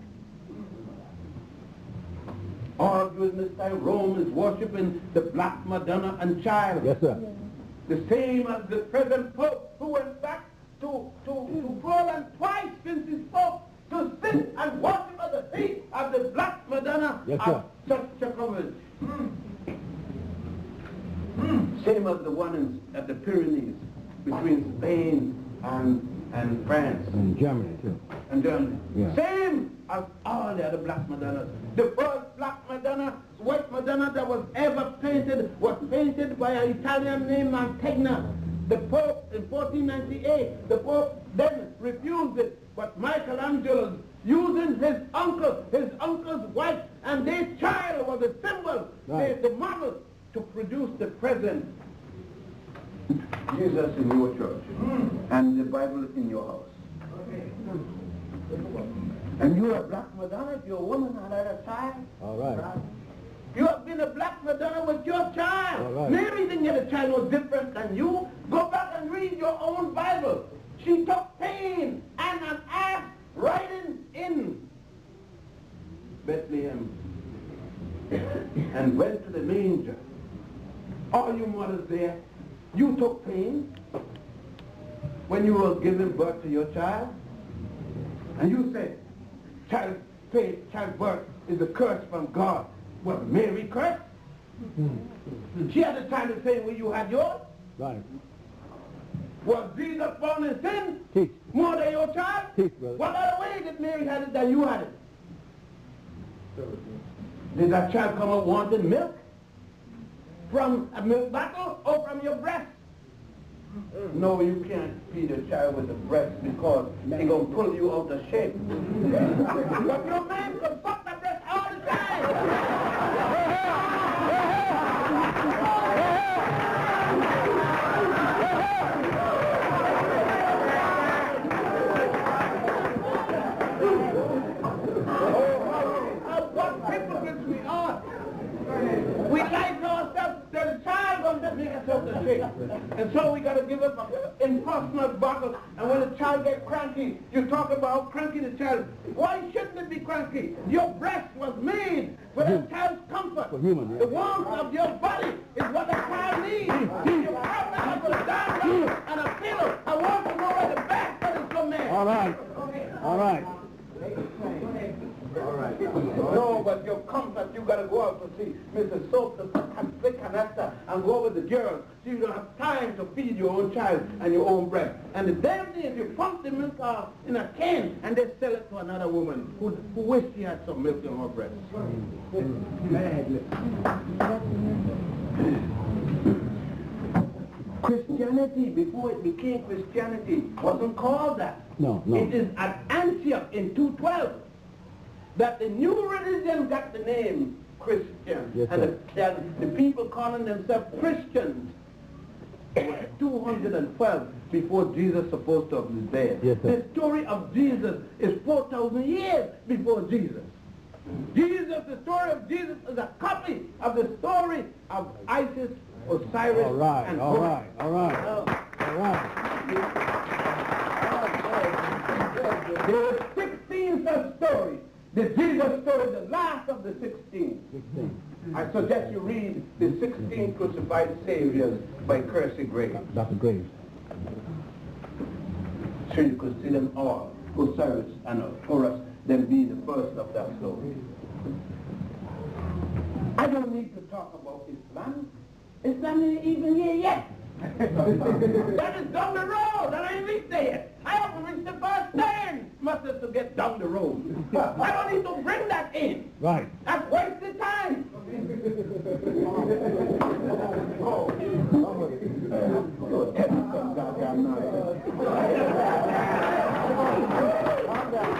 All during this time, Rome is worshiping the Black Madonna and Child. Yes, sir. The same as the present Pope, who went back to Poland twice since he spoke, to sit and worship at the feet of the Black Madonna. Yes, sir. Of such a covenant. Same as the one at the Pyrenees, between Spain and France. And Germany, too. And Germany. Yeah. Same as all the other Black Madonnas. The first Black Madonna, white Madonna that was ever painted, was painted by an Italian named Mantegna. The Pope in 1498, the Pope then refused it, but Michelangelo, using his uncle's wife, and their child was a symbol, right. the model, to produce the present Jesus in your church, and the Bible in your house. And you are a Black Madonna, if you're a woman and had a child. All right. You have been a Black Madonna with your child. All right. Mary didn't get a child was different than you. Go back and read your own Bible. She took pain and an ass riding in Bethlehem and went to the manger. All you mothers there, you took pain when you were giving birth to your child. And you said, childbirth is a curse from God. Was Mary cursed? She had the time to say when you had yours. Right. Was Jesus born in sin? Teach. More than your child? Teach, brother. What other way did Mary have it than you had it? Did that child come up wanting milk? From a milk bottle or from your breast? No, you can't feed a child with a breast because they're going to pull you out of shape. But your man can fuck that breast all the time. What hypocrites we are. We lie to ourselves that the child going to make us out of shape. And so we got to give up an impersonal bottle. And when the child gets cranky, you talk about how cranky the child. Why shouldn't it be cranky? Your breast was made for the child's comfort. For human, yeah. The warmth of your body is what the child needs. You probably have a down and a pillow. I want to know where the back foot is from there. All right. All right. All right. No, but your comfort, you got to go out to see Mrs. Soap, the canasta, and go with the girls. So you don't have time to feed your own child and your own breast. And the damn thing is you pump the milk out in a can and they sell it to another woman who wished she had some milk in her breast. Christianity, before it became Christianity, wasn't called that. No. It is at Antioch in 212 that the new religion got the name Christian. Yes, and the people calling themselves Christians were 212 before Jesus supposed to have been there. Yes, sir. The story of Jesus is 4,000 years before Jesus. The story of Jesus is a copy of the story of Isis, Osiris, All right. and All Horus. right. There were 16 such stories. The Jesus story is the last of the 16. 16. I suggest you read the 16 Crucified Saviors by Kersey Gray. Dr. Graves. So you could see them all, Osiris and Horus, them being the first of that story. I don't need to talk about Islam. Islam ain't even here yet. That is down the road. That ain't reached there yet. I haven't reached the first turn. Must have to get down the road. I don't need to bring that in. Right. That's wasted time.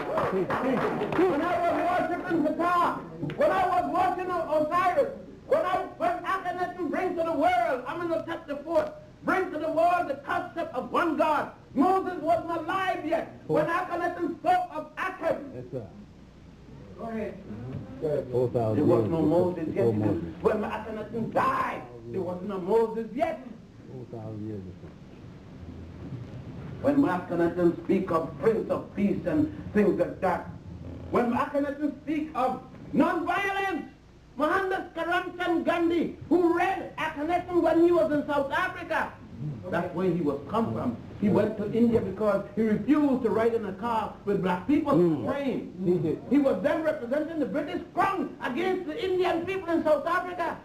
When I was worshiping Ptah, when I was worshiping Osiris, when Akhenaten brings to the world, I'm going to touch the fourth, bring to the world the concept of one God. Moses wasn't alive yet when Akhenaten spoke of Akhem. Yes, sir. Go ahead. 4,000 There was no years Moses yet. before Moses. When Akhenaten died, there was no Moses yet. 4,000 years before. When Akhenaten speak of Prince of Peace and things like that, when Akhenaten speak of non-violence, Mohandas Karamchand Gandhi, who read Akhenaten when he was in South Africa, that's where he was come from. He went to India because he refused to ride in a car with black people praying. He was then representing the British Crown against the Indian people in South Africa.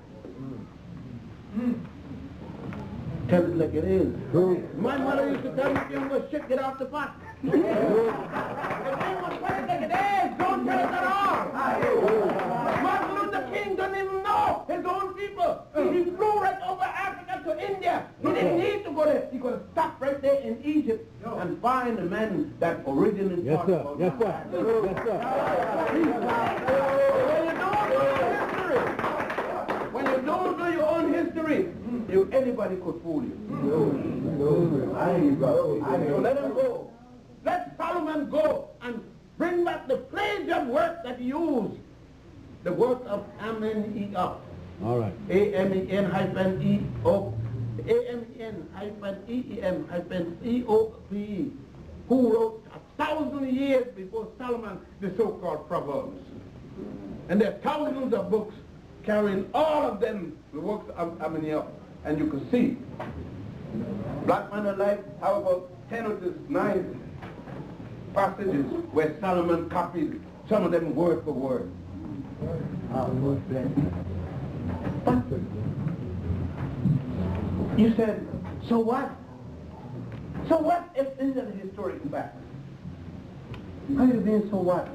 Tell it like it is. My mother used to tell me, if you don't go shit, get off the pot. If anyone tell it like it is, don't tell it at all. Martin Luther King doesn't even know his own people. He flew right over Africa to India. He didn't need to go there. He could have stopped right there in Egypt and find the men that originally Yes, taught sir. about Yes, sir. that. When you don't know your own history, anybody could fool you. So let him go. Let Solomon go and bring back the plagiarized work that he used. The work of Ameneop. All right. A-M-E-N-E-O. A-M-E-N-E-M-C-O-P-E, who wrote 1,000 years before Solomon the so-called Proverbs. And there are thousands of books carrying all of them, the works of Ameneop. And you can see, Black Man Alive, how about 10 of the 9 passages where Solomon copied some of them word for word. You said, so what? So what if these are the historic facts? How do you mean, so what?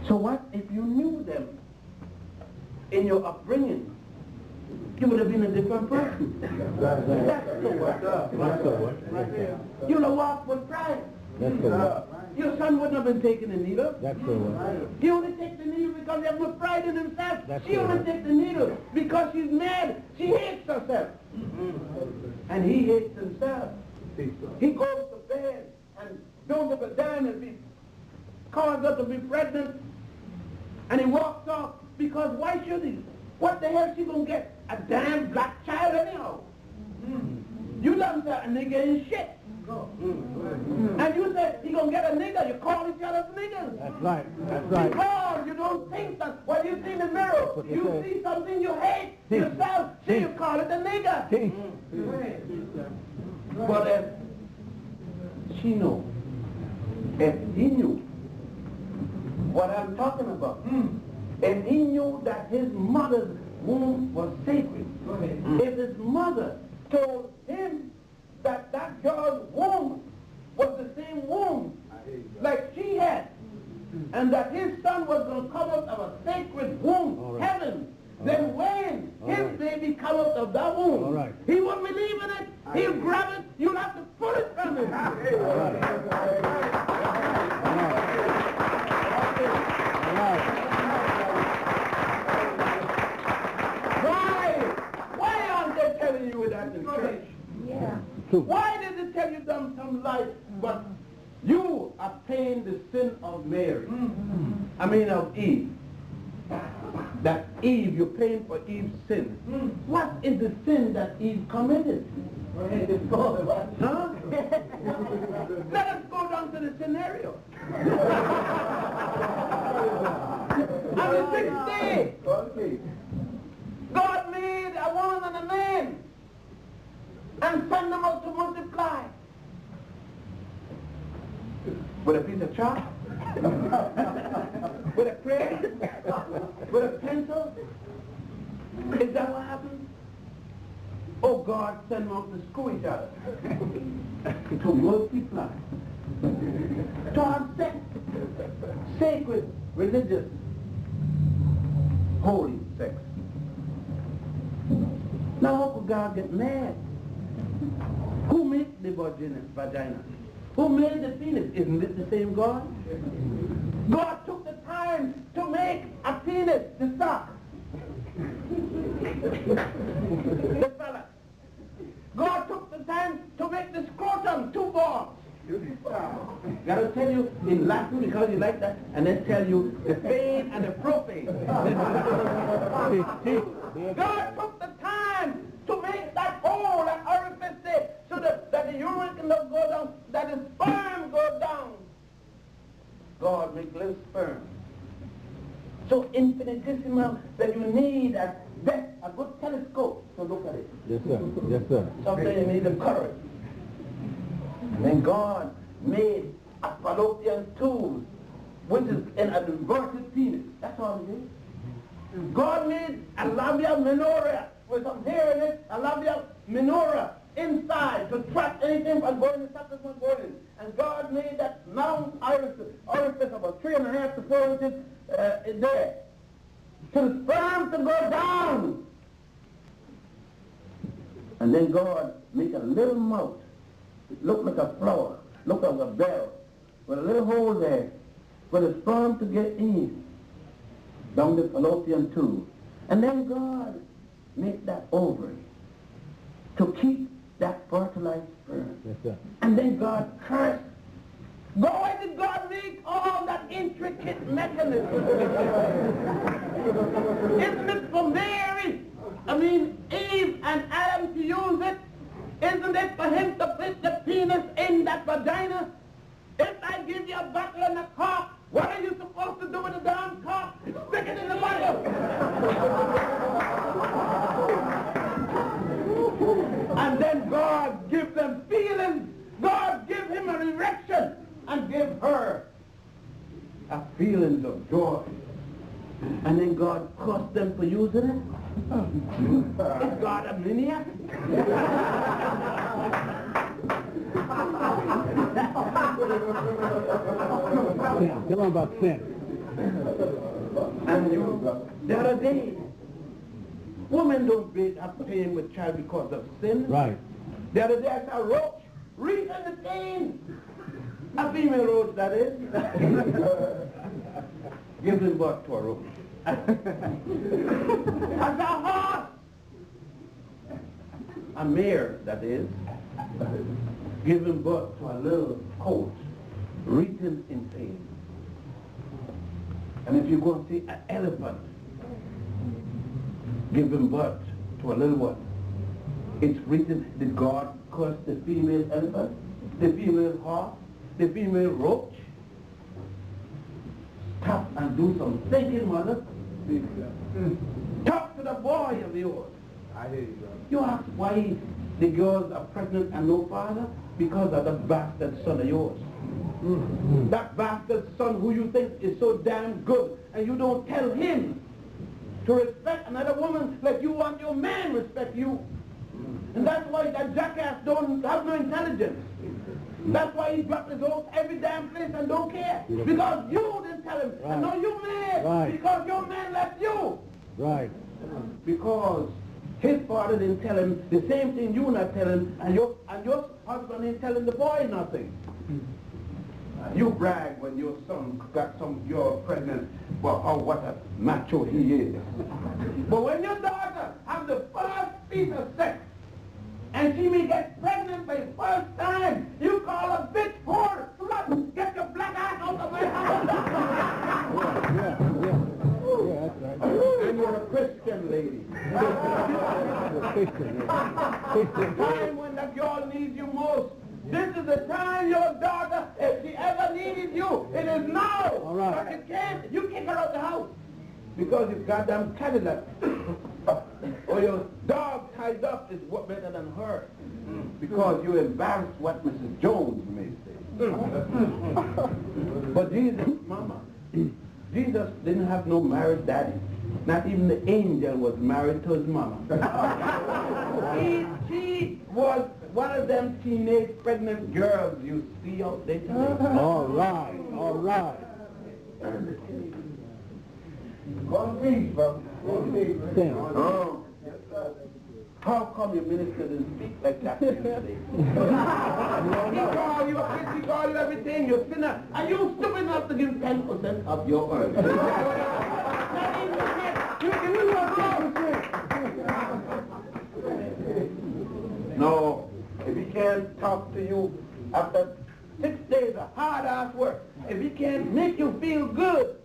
So what if you knew them in your upbringing? You would have been a different person. That's the what. You would have walked with pride. That's the what. Your son wouldn't have been taking the needle. That's the what. He only takes the needle because he has no pride in himself. That's She only right. takes the needle because she's mad. She hates herself. And he hates himself. He goes to bed and don't give a damn if he causes her to be pregnant. And he walks off because why should he? What the hell is she going to get? A damn black child anyhow. You done say a nigga ain't shit. And you say he going to get a nigga. You call each other niggas. That's right. That's right. Because you don't think that when you see in the mirror, you see something you hate yourself, so you call it a nigga. But if she knew, if he knew what I'm talking about, if he knew that his mother's womb was sacred, if his mother told him that that girl's womb was the same womb like she had, and that his son was going to come out of a sacred womb, heaven, then when his baby come out of that wound. All right. He won't believe in it. He'll grab it. You'll have to pull it from him. All right. Why aren't they telling you that in church? Yeah. Why did they tell you some life? But you are paying the sin of Mary. I mean of Eve. That Eve, you're paying for Eve's sin. What is the sin that Eve committed? Huh? Let us go down to the scenario. On the sixth day, God made a woman and a man and sent them out to multiply. With a piece of chalk? With a crayon? With a pencil? Is that what happened? Oh, God sent them out to school each other. To multiply. To have sex. Sacred, religious, holy sex. Now how could God get mad? Who made the vagina? Who made the penis? Isn't it the same God? God took the time to make a penis, the sock. The fella. God took the time to make the scrotum, two balls. Gotta tell you in Latin because you like that, and then tell you the pain and the profane. God took the time to make that hole, that orifice there, so that the urine cannot go down, that the sperm go down. God make little sperm. So infinitesimal that you need a good telescope to look at it. Yes, sir. Yes, sir. Sometimes you need a current. And then God made a fallopian tube, which is an inverted penis. That's all it is. God made a labia minora with some hair in it, a labia minora inside to trap anything from going in, something from going in. And God made that mount orifice about 3.5 to 4 inches there. To the sperm to go down. And then God made a little mouth. It looked like a flower, looked like a bell, with a little hole there for the sperm to get in down the fallopian tube. And then God made that ovary to keep that fertilized sperm. Yes, sir. And then God cursed. Why did God make all that intricate mechanism? Isn't it for Mary? Eve and Adam to use it? Isn't it for him to put the penis in that vagina? If I give you a bottle and a cork, what are you supposed to do with the damn cork? Stick it in the bottle. And then God give them feelings. God give him an erection and give her a feelings of joy. And then God cursed them for using it. Is God a maniac? Tell them about sin. And the other day, women don't have pain with child because of sin. Right. The other day I saw a roach reaching the pain. A female roach, that is. Giving birth to a roach. I saw a horse. A mare, that is, giving birth to a little colt, written in pain. And if you go and see an elephant giving birth to a little one, it's written, did God curse the female elephant, the female horse, the female roach? Stop and do some thinking, mother. Talk to the boy of yours. I hear you, brother. You ask why the girls are pregnant and no father? Because of the bastard son of yours. That bastard son who you think is so damn good, and you don't tell him to respect another woman like you want your man respect you. And that's why that jackass don't have no intelligence. That's why he dropped his oath every damn place and don't care. Because you didn't tell him. Right. And no, you mad. Right. Because your man left you. Right. Because his father didn't tell him the same thing you not telling, and your husband ain't telling the boy nothing. You brag when your son got some girl pregnant, well, oh, what a macho he is. But when your daughter has the first piece of sex, and she may get pregnant by first time, you call a bitch whore, slut, get your black ass out of my house. Yeah, that's right. And you're a Christian lady. The time when the girl needs you most. This is the time your daughter, if she ever needed you, it is now. All right. But you kick her out the house. Because your goddamn Cadillac or your dog tied up is what better than her. Because you embarrass what Mrs. Jones may say. But Jesus, mama, Jesus didn't have no married daddy. Not even the angel was married to his mama. She was one of them teenage pregnant girls you see out there today. All right, all right. Go on, please, brother. Stand. Oh. How come your minister didn't speak like that today? He called you a bitch, he called you everything, you're a sinner, and you stupid enough to give 10% of your earnings. No, if he can't talk to you after 6 days of hard-ass work, if he can't make you feel good,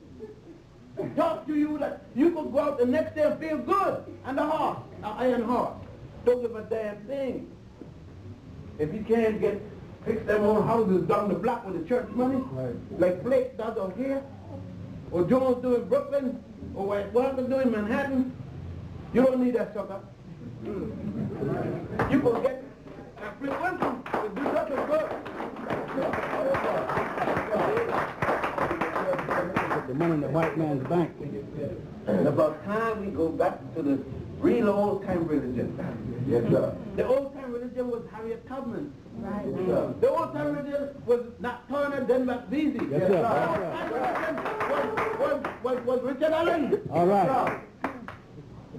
talk to you that you could go out the next day and feel good, and the horse, an iron horse, don't give a damn thing. If he can't fix them old houses down the block with the church money, like Blake does out here, or Jones do in Brooklyn, or what Walker do in Manhattan, you don't need that sucker. You can get a frequency to do something good. Put the money in the white man's bank. And about time we go back to the real old-time religion. Yes, sir. The old-time religion was Harriet Tubman. Right. Yes, sir. The old-time religion was not Turner, then McBeasy. Yes, sir. The old-time religion was Richard Allen. All right.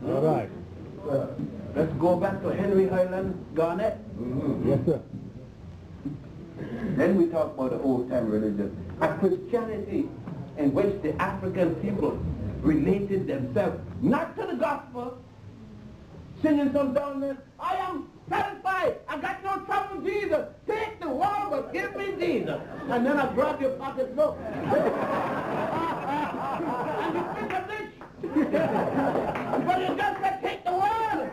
All right. Let's go back to Henry Highland Garnett. Yes, sir. Then we talk about the old-time religion. A Christianity in which the African people related themselves, not to the gospel, singing some down there, I am satisfied, I got no trouble with Jesus, take the world but give me Jesus. And then I grab your pocketbook. And you think of this. But you just said take the world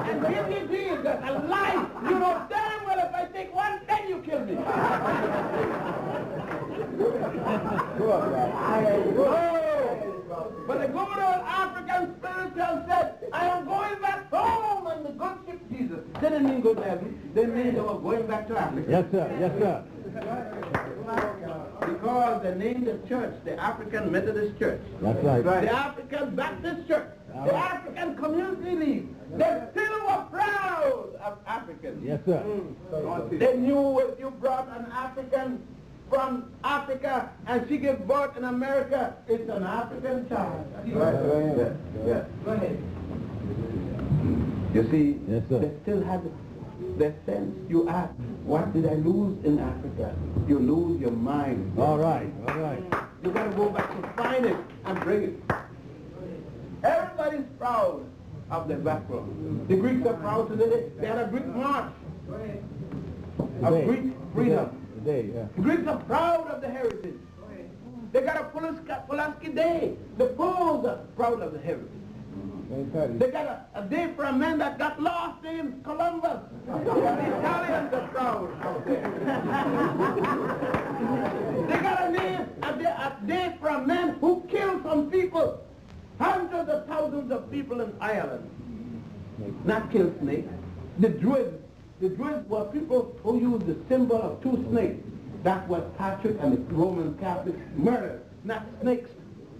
and give me Jesus, a life. You know damn well if I take one thing you kill me. But the good old African spiritual said, I am going back home on the good ship Jesus. They didn't mean good heaven. They mean they were going back to Africa. Yes, sir. Yes, sir. Because they named the church the African Methodist Church. That's right. The African Baptist Church. The African Community League. They still were proud of Africans. Yes, sir. They knew if you brought an African from Africa and she gives birth in America, it's an African child. Right. Yeah. Go ahead. You see, yes, sir. they still have the sense. You ask, what did I lose in Africa? You lose your mind. All right, all right. You got to go back and find it and bring it. Everybody's proud of their background. The Greeks are proud today. They had a Greek march of Greek freedom. Yeah. The Greeks are proud of the heritage. They got a Pulaski Day. The Poles are proud of the heritage. They got a day for a man that got lost named Columbus. The Italians are proud out there. They got a day for a man who killed some people. Hundreds of thousands of people in Ireland. Not killed snakes. The Druids were people who used the symbol of two snakes. That's what Patrick and the Roman Catholics murdered. Not snakes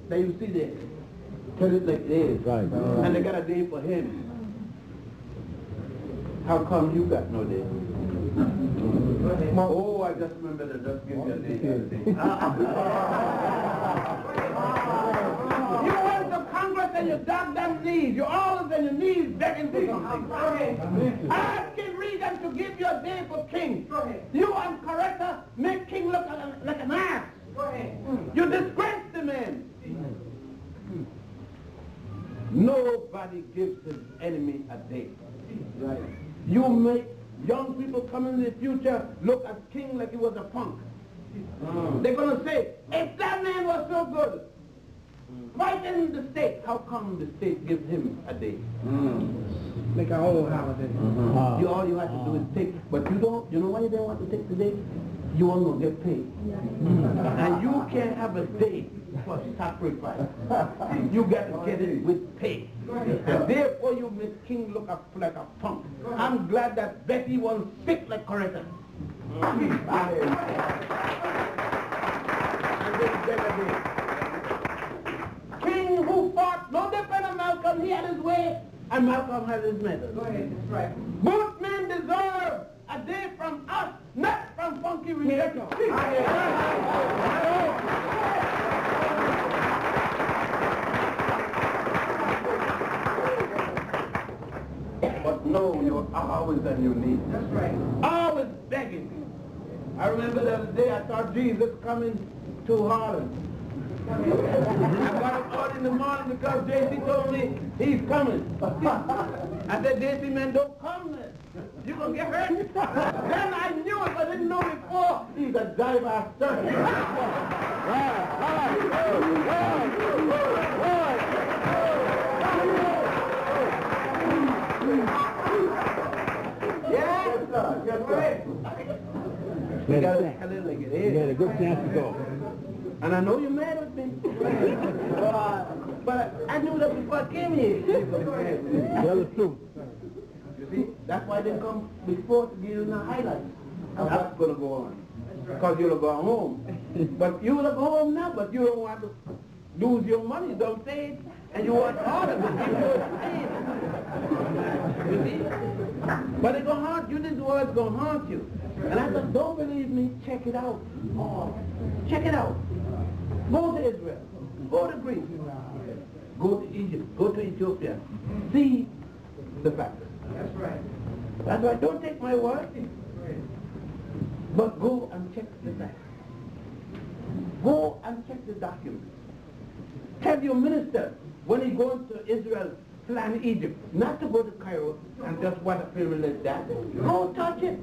that you see there. Tell it like it is. Right. And they got a day for him. How come you got no day? Oh, I just remember to just give you a day. You went to Congress and you dog them knees. You're always on your knees begging for something. Ask King Regan to give you a day for King. You want corrector, make King look like an ass. You disgrace the man. Nobody gives his enemy a day. You make young people come in the future look at King like he was a punk. They're going to say, if that man was so good, fighting the state, how come the state gives him a day? Make a whole holiday. All you have to do is take, but you know why you don't want to take the day? You want to get paid. And you can't have a day for sacrifice. You got to get it with pay. And therefore you make King look up like a punk. I'm glad that Betty was sick like Coretta. King who fought no different than Malcolm, he had his way, and Malcolm had his method. That's right. Both men deserve a day from us, not from funky religion. But no, you're always on your knees. That's right. Always begging. I remember the other day I saw Jesus coming to Harlem. I got up early in the morning because JC told me he's coming. I said, JC, man, don't come there. You're going to get hurt. Then I knew it, but I didn't know before. He's a diver sir. You got to tell it like it is. You had a good chance to go. And I know you're mad with me. But I knew that before I came here. Tell the truth. You see, that's why they come before to give you the highlights of what's going to go on. Because you'll go home. But you'll go home now, but you don't want to lose your money, don't say it. And you want harder to give you a pain. You see? But it's going to haunt you. This word's going to haunt you. And I said, don't believe me, check it out. Check it out. Go to Israel. Go to Greece. Go to Egypt. Go to Ethiopia. See the facts. That's right. That's why don't take my word. But go and check the facts. Go and check the documents. Tell your minister when he goes to Israel, plan Egypt, not to go to Cairo and just what a privilege that. Go touch it.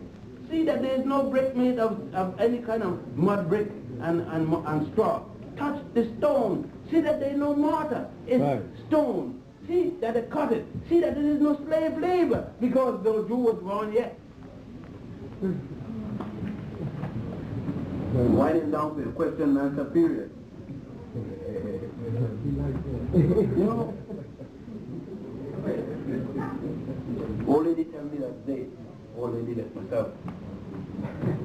See that there is no brick made of any kind of mud brick and straw. Touch the stone. See that there is no mortar. It's stone. See that they cut it. See that there is no slave labor because the Jew was born yet. Winding down to the question and answer period. You know, old lady tell me that day, old lady like myself.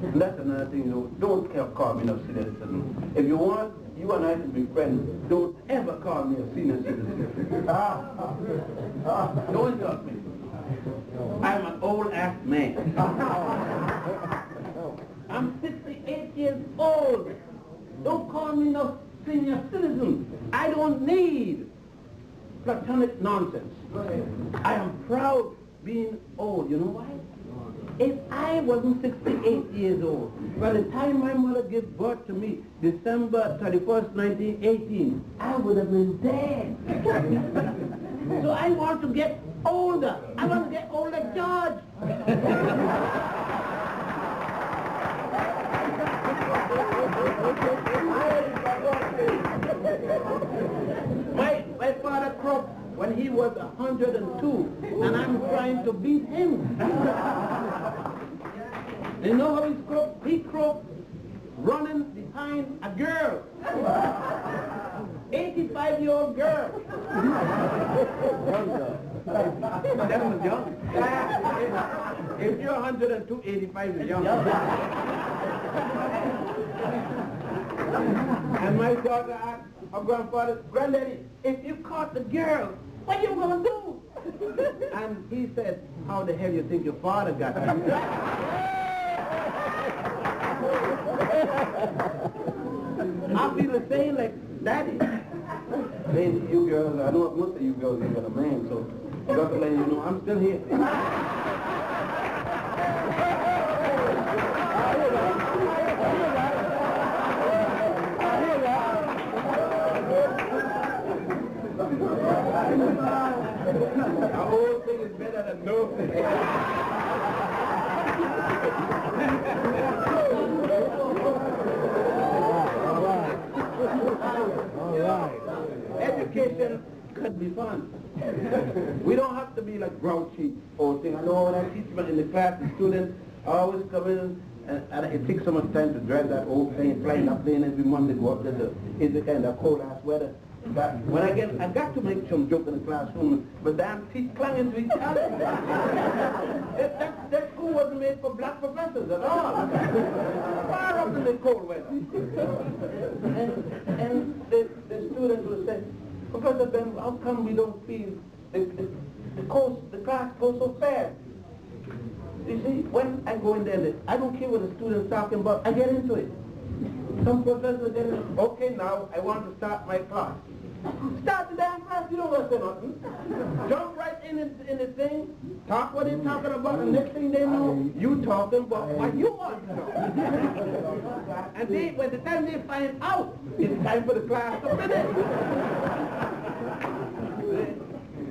And that's another thing, you know, don't call me no citizen. If you want you and I to be friends, don't ever call me a senior citizen. Don't insult me. I'm an old ass man. I'm 68 years old. Don't call me no senior citizen. I don't need platonic nonsense. I am proud being old. You know why? If I wasn't 68 years old, by the time my mother gave birth to me, December 31st, 1918, I would have been dead. So I want to get older. I want to get old like George. My father croaked when he was 102, and I'm trying to beat him. You know how he croaked? He croaked running behind a girl. 85-year-old girl. That was young. If you're 102, 85 is young. And my daughter asked her grandfather, "Granddaddy, if you caught the girl, what you gonna do?" And he said, "How the hell you think your father got her?" I feel the same like Daddy. Lady, you girls, I know most of you girls ain't got a man, so just to let you know, I'm still here. The whole thing is better than nothing. All right. Education could be fun. We don't have to be like grouchy or thing. I know when I teach in the class, the students always come in and it takes so much time to drive that old plane, flying that plane every Monday, go up there in the kind of cold ass weather. But when I got to make some joke in the classroom, but damn teeth clung into each other. That school wasn't made for black professors at all. Far up in the cold weather. And the students would say, Professor Ben, how come we don't feel the class goes so fast? You see, when I go in there, I don't care what the student's talking about, I get into it. Some professors get in, okay, now I want to start my class. Start the damn class, you don't want to say nothing. Jump right in the thing, talk what they're talking about, and next thing they know, you talking about what you want to know. And they, by the time they find out, it's time for the class to finish.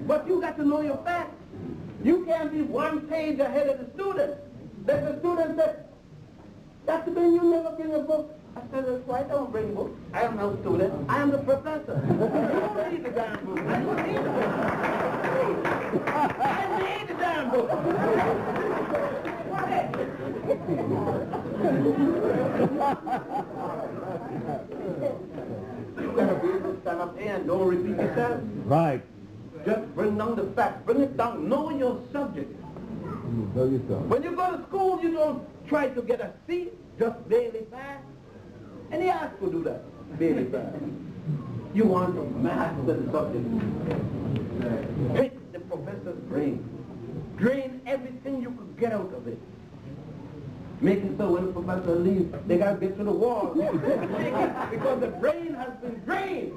But you got to know your facts. You can't be one page ahead of the student. Then the student said, Dr. Ben, you never bring a book. I said, that's right, I don't bring books. I am no student. I am the professor. You don't need the damn book. I don't need it. I need the damn book. You gotta be able to stand up here and don't repeat yourself. Right. Just bring down the facts. Bring it down. Know your subject. Know yourself. When you go to school, you don't try to get a C, just barely pass. And he asked to do that, barely pass. You want to master the subject. Pick the professor's brain. Drain everything you could get out of it. Make it so when the professor leaves, they got to get to the wall. Because the brain has been drained.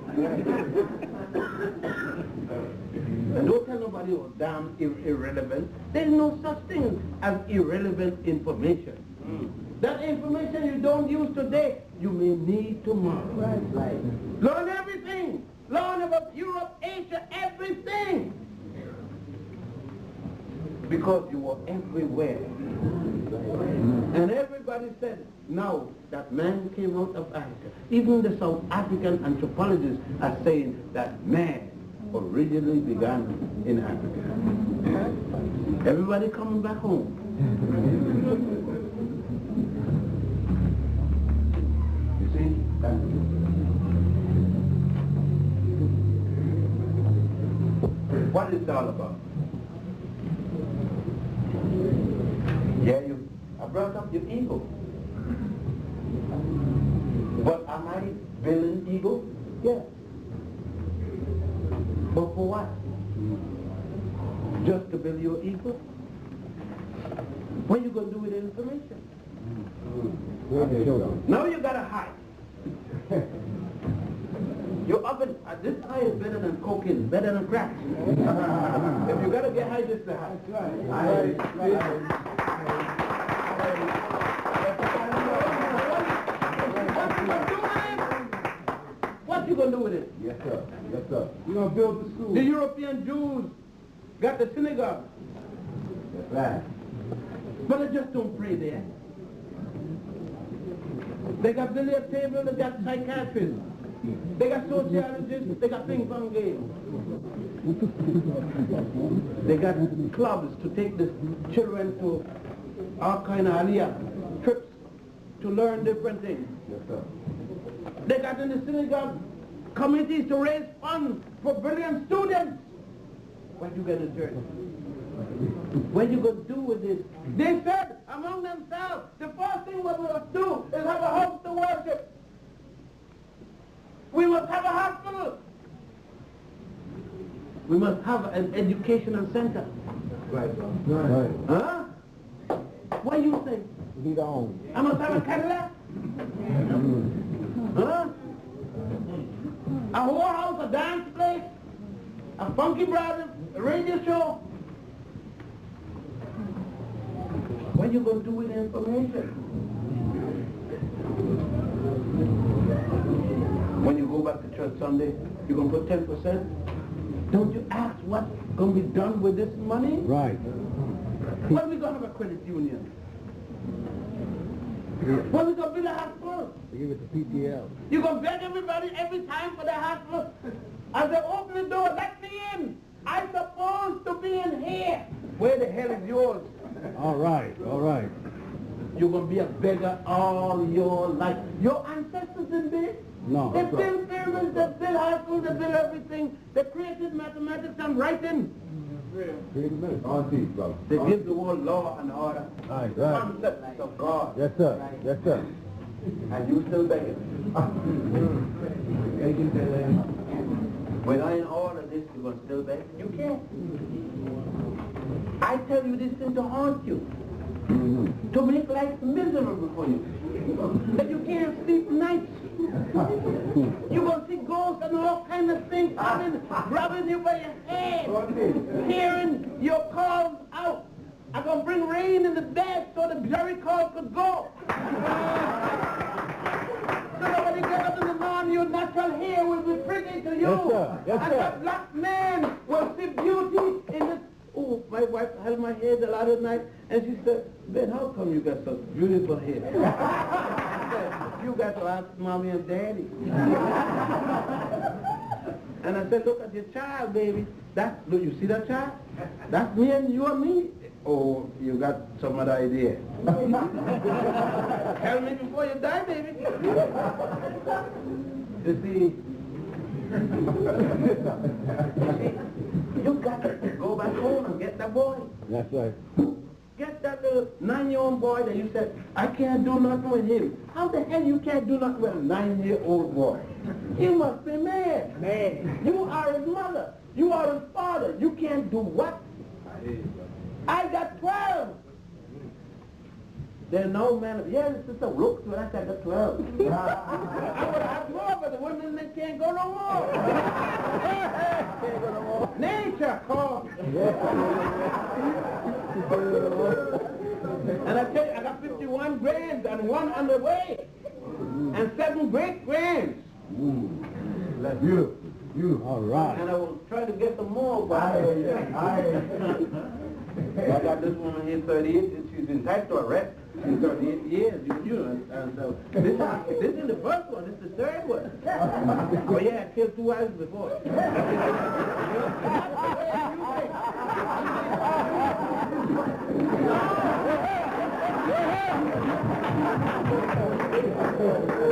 And don't tell nobody you're damn irrelevant. There's no such thing as irrelevant information. That information you don't use today, you may need tomorrow. Right. Learn everything. Learn about Europe, Asia, everything. Because you were everywhere. And everybody said, now that man came out of Africa. Even the South African anthropologists are saying that man originally began in Africa. Everybody coming back home. You see? What is it all about? Yeah, I brought up your ego. But am I building ego? Yes. But for what? Just to build your ego? What are you going to do with the information? Now you got to hide. Your oven, this high is better than cocaine, better than crack. If you got to get high, this is the high. What you going to do with it? Yes, sir. Yes, sir. You're going to build the school. The European Jews got the synagogue. That's right. But they just don't pray there. They got billiard tables, they got psychiatrists. They got sociologists, they got ping pong games. They got clubs to take the children to all kind of aliyah trips to learn different things. Yes, sir. They got in the synagogue committees to raise funds for brilliant students. What you going to do? What you going to do with this? They said among themselves, the first thing what we must do is have a house to worship. We must have a hospital. We must have an educational center. Right, sir. Right. Huh? What you say? We need our own. I must have a Cadillac? Huh? A whorehouse, a dance place? a Funky Brothers radio show. What you going to do with the information? When you go back to church Sunday, you're going to put 10%? Don't you ask what's going to be done with this money? Right. When we going to have a credit union? When we going to build a hospital? They give it to PTL. You're going to beg everybody every time for the hospital? As they open the door, let me in. I'm supposed to be in here. Where the hell is yours? All right, all right. You're going to be a beggar all your life. Your ancestors didn't do it. No. They built pyramids, they built hospitals, they built everything. They created mathematics and writing. 3 minutes. They give the world law and order. Right, right. Concepts of God. Yes, sir. Yes, sir. And you still begging. When I in order this, you're going to still beg? You can't. I tell you this thing to haunt you. To make life miserable for you. That you can't sleep nights. You're going to see ghosts and all kinds of things coming, grabbing you by your head, hearing your calls out. I'm going to bring rain in the bed so the very call could go. So that when you get up in the morning, your natural hair will be pretty to you. Yes, sir. Yes, and sir. that black man will see beauty in this. Oh, my wife held my head a lot of night, and she said, Ben, how come you got such beautiful hair? I said, you got to ask mommy and daddy. And I said, look at your child, baby. Look, you see that child? That's me and you and me. Oh, you got some other idea. Tell me before you die, baby. You see, you got to go back home and get that boy. That's right. Get that little 9-year-old boy that you said, I can't do nothing with him. How the hell you can't do nothing with a 9-year-old boy? You must be mad. Man. You are his mother. You are his father. You can't do what? I got 12. There's no man. Yeah, the sister looked to it. I said, I got 12. I would have more, but the women they can't go no more. Can't go no more. Nature called. And I tell you, I got 51 grands and 1 on the way. And 7 great-grands. That's beautiful. Beautiful. All right. And I was trying to get some more, but I got this woman here 38, and she's entitled to arrest in 38 years, you know, and so this is the first one, this is the third one. Oh yeah, I killed 2 wives before.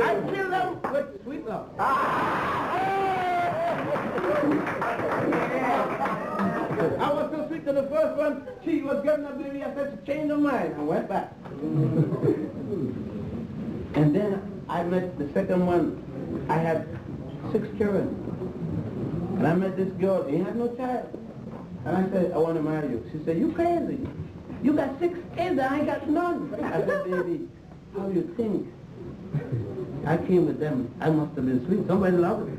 I killed them with sweet love. I was so sweet to the first one, she was getting a baby, I said she changed her mind and went back. And then I met the second one. I had 6 children. And I met this girl, he had no child. And I said, I want to marry you. She said, you crazy. You got 6 kids, I ain't got none. I said, baby, how you think? I came with them, I must have been sweet. Somebody loved me.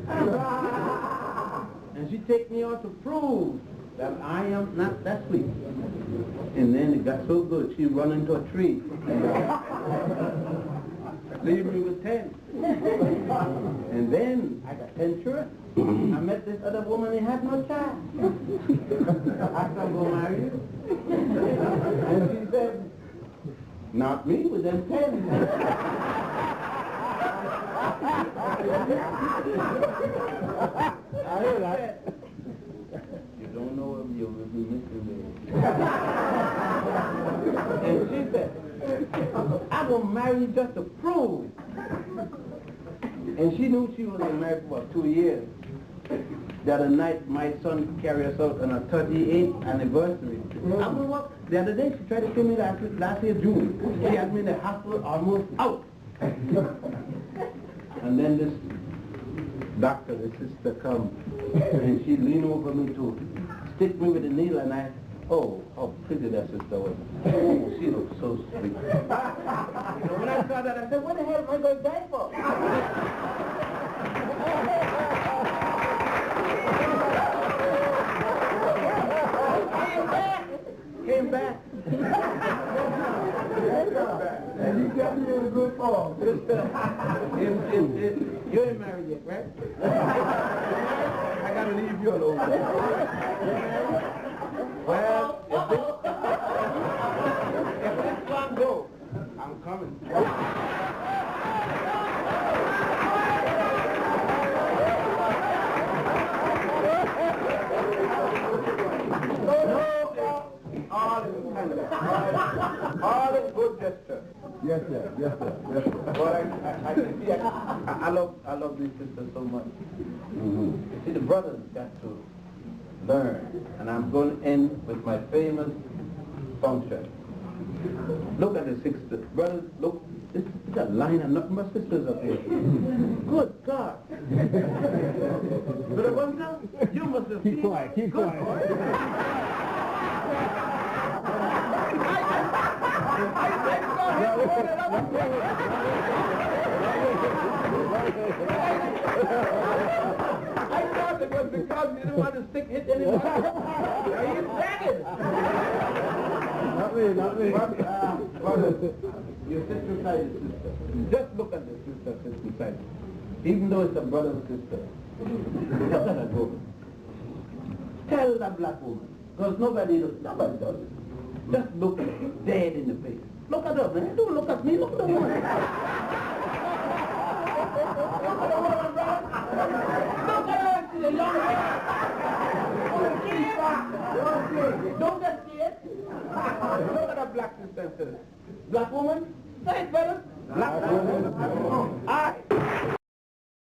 And she take me out to prove that I am not that sweet. And then it got so good, she run into a tree. Leave me with 10. And then I got 10 children. I met this other woman, he had no child. I said, I'm going to marry you. And she said, not me, with them 10. I heard that. You don't know if you will be missing me. And she said, I'm going to marry you just to prove it. And she knew she was going to marry for about 2 years. The other night, my son carried us out on a 38th anniversary. The other day, she tried to kill me last year, June. She had me in the hospital almost out. And then this doctor, the sister, come, and she leaned over me to stick me with a needle, and I, oh, how pretty that sister was. Oh, she looked so sweet. When I saw that, I said, what the hell am I going to die for? come back. And you got me in a good form. You ain't married yet, right? I gotta leave you alone. Well, if this one goes, I'm coming. All is good gesture. Yes, sir. Yes, sir. Yes, sir. But I can see, I love these sisters so much. Mm-hmm. You see, the brothers got to learn, and I'm going in with my famous function. Look at the sisters. Brothers, look, it's a line of nothing but sisters up here. Good God. Brother Wanda, you must have Keep quiet, keep quiet. I thought it was because you didn't want to stick hit anymore. Are you bragging? Not me. Brother, your sister side is sister. Just look at the sister side. Even though it's a brother and sister. Look at that woman. Tell that black woman. Because nobody does it. Just look dead in the face. Look at her, man. Don't look at me. Look at the woman. Look at the woman, brother. Look at her. She's a young girl. Don't get scared. Look at a black sister. Black woman. Say it, brother. Black woman.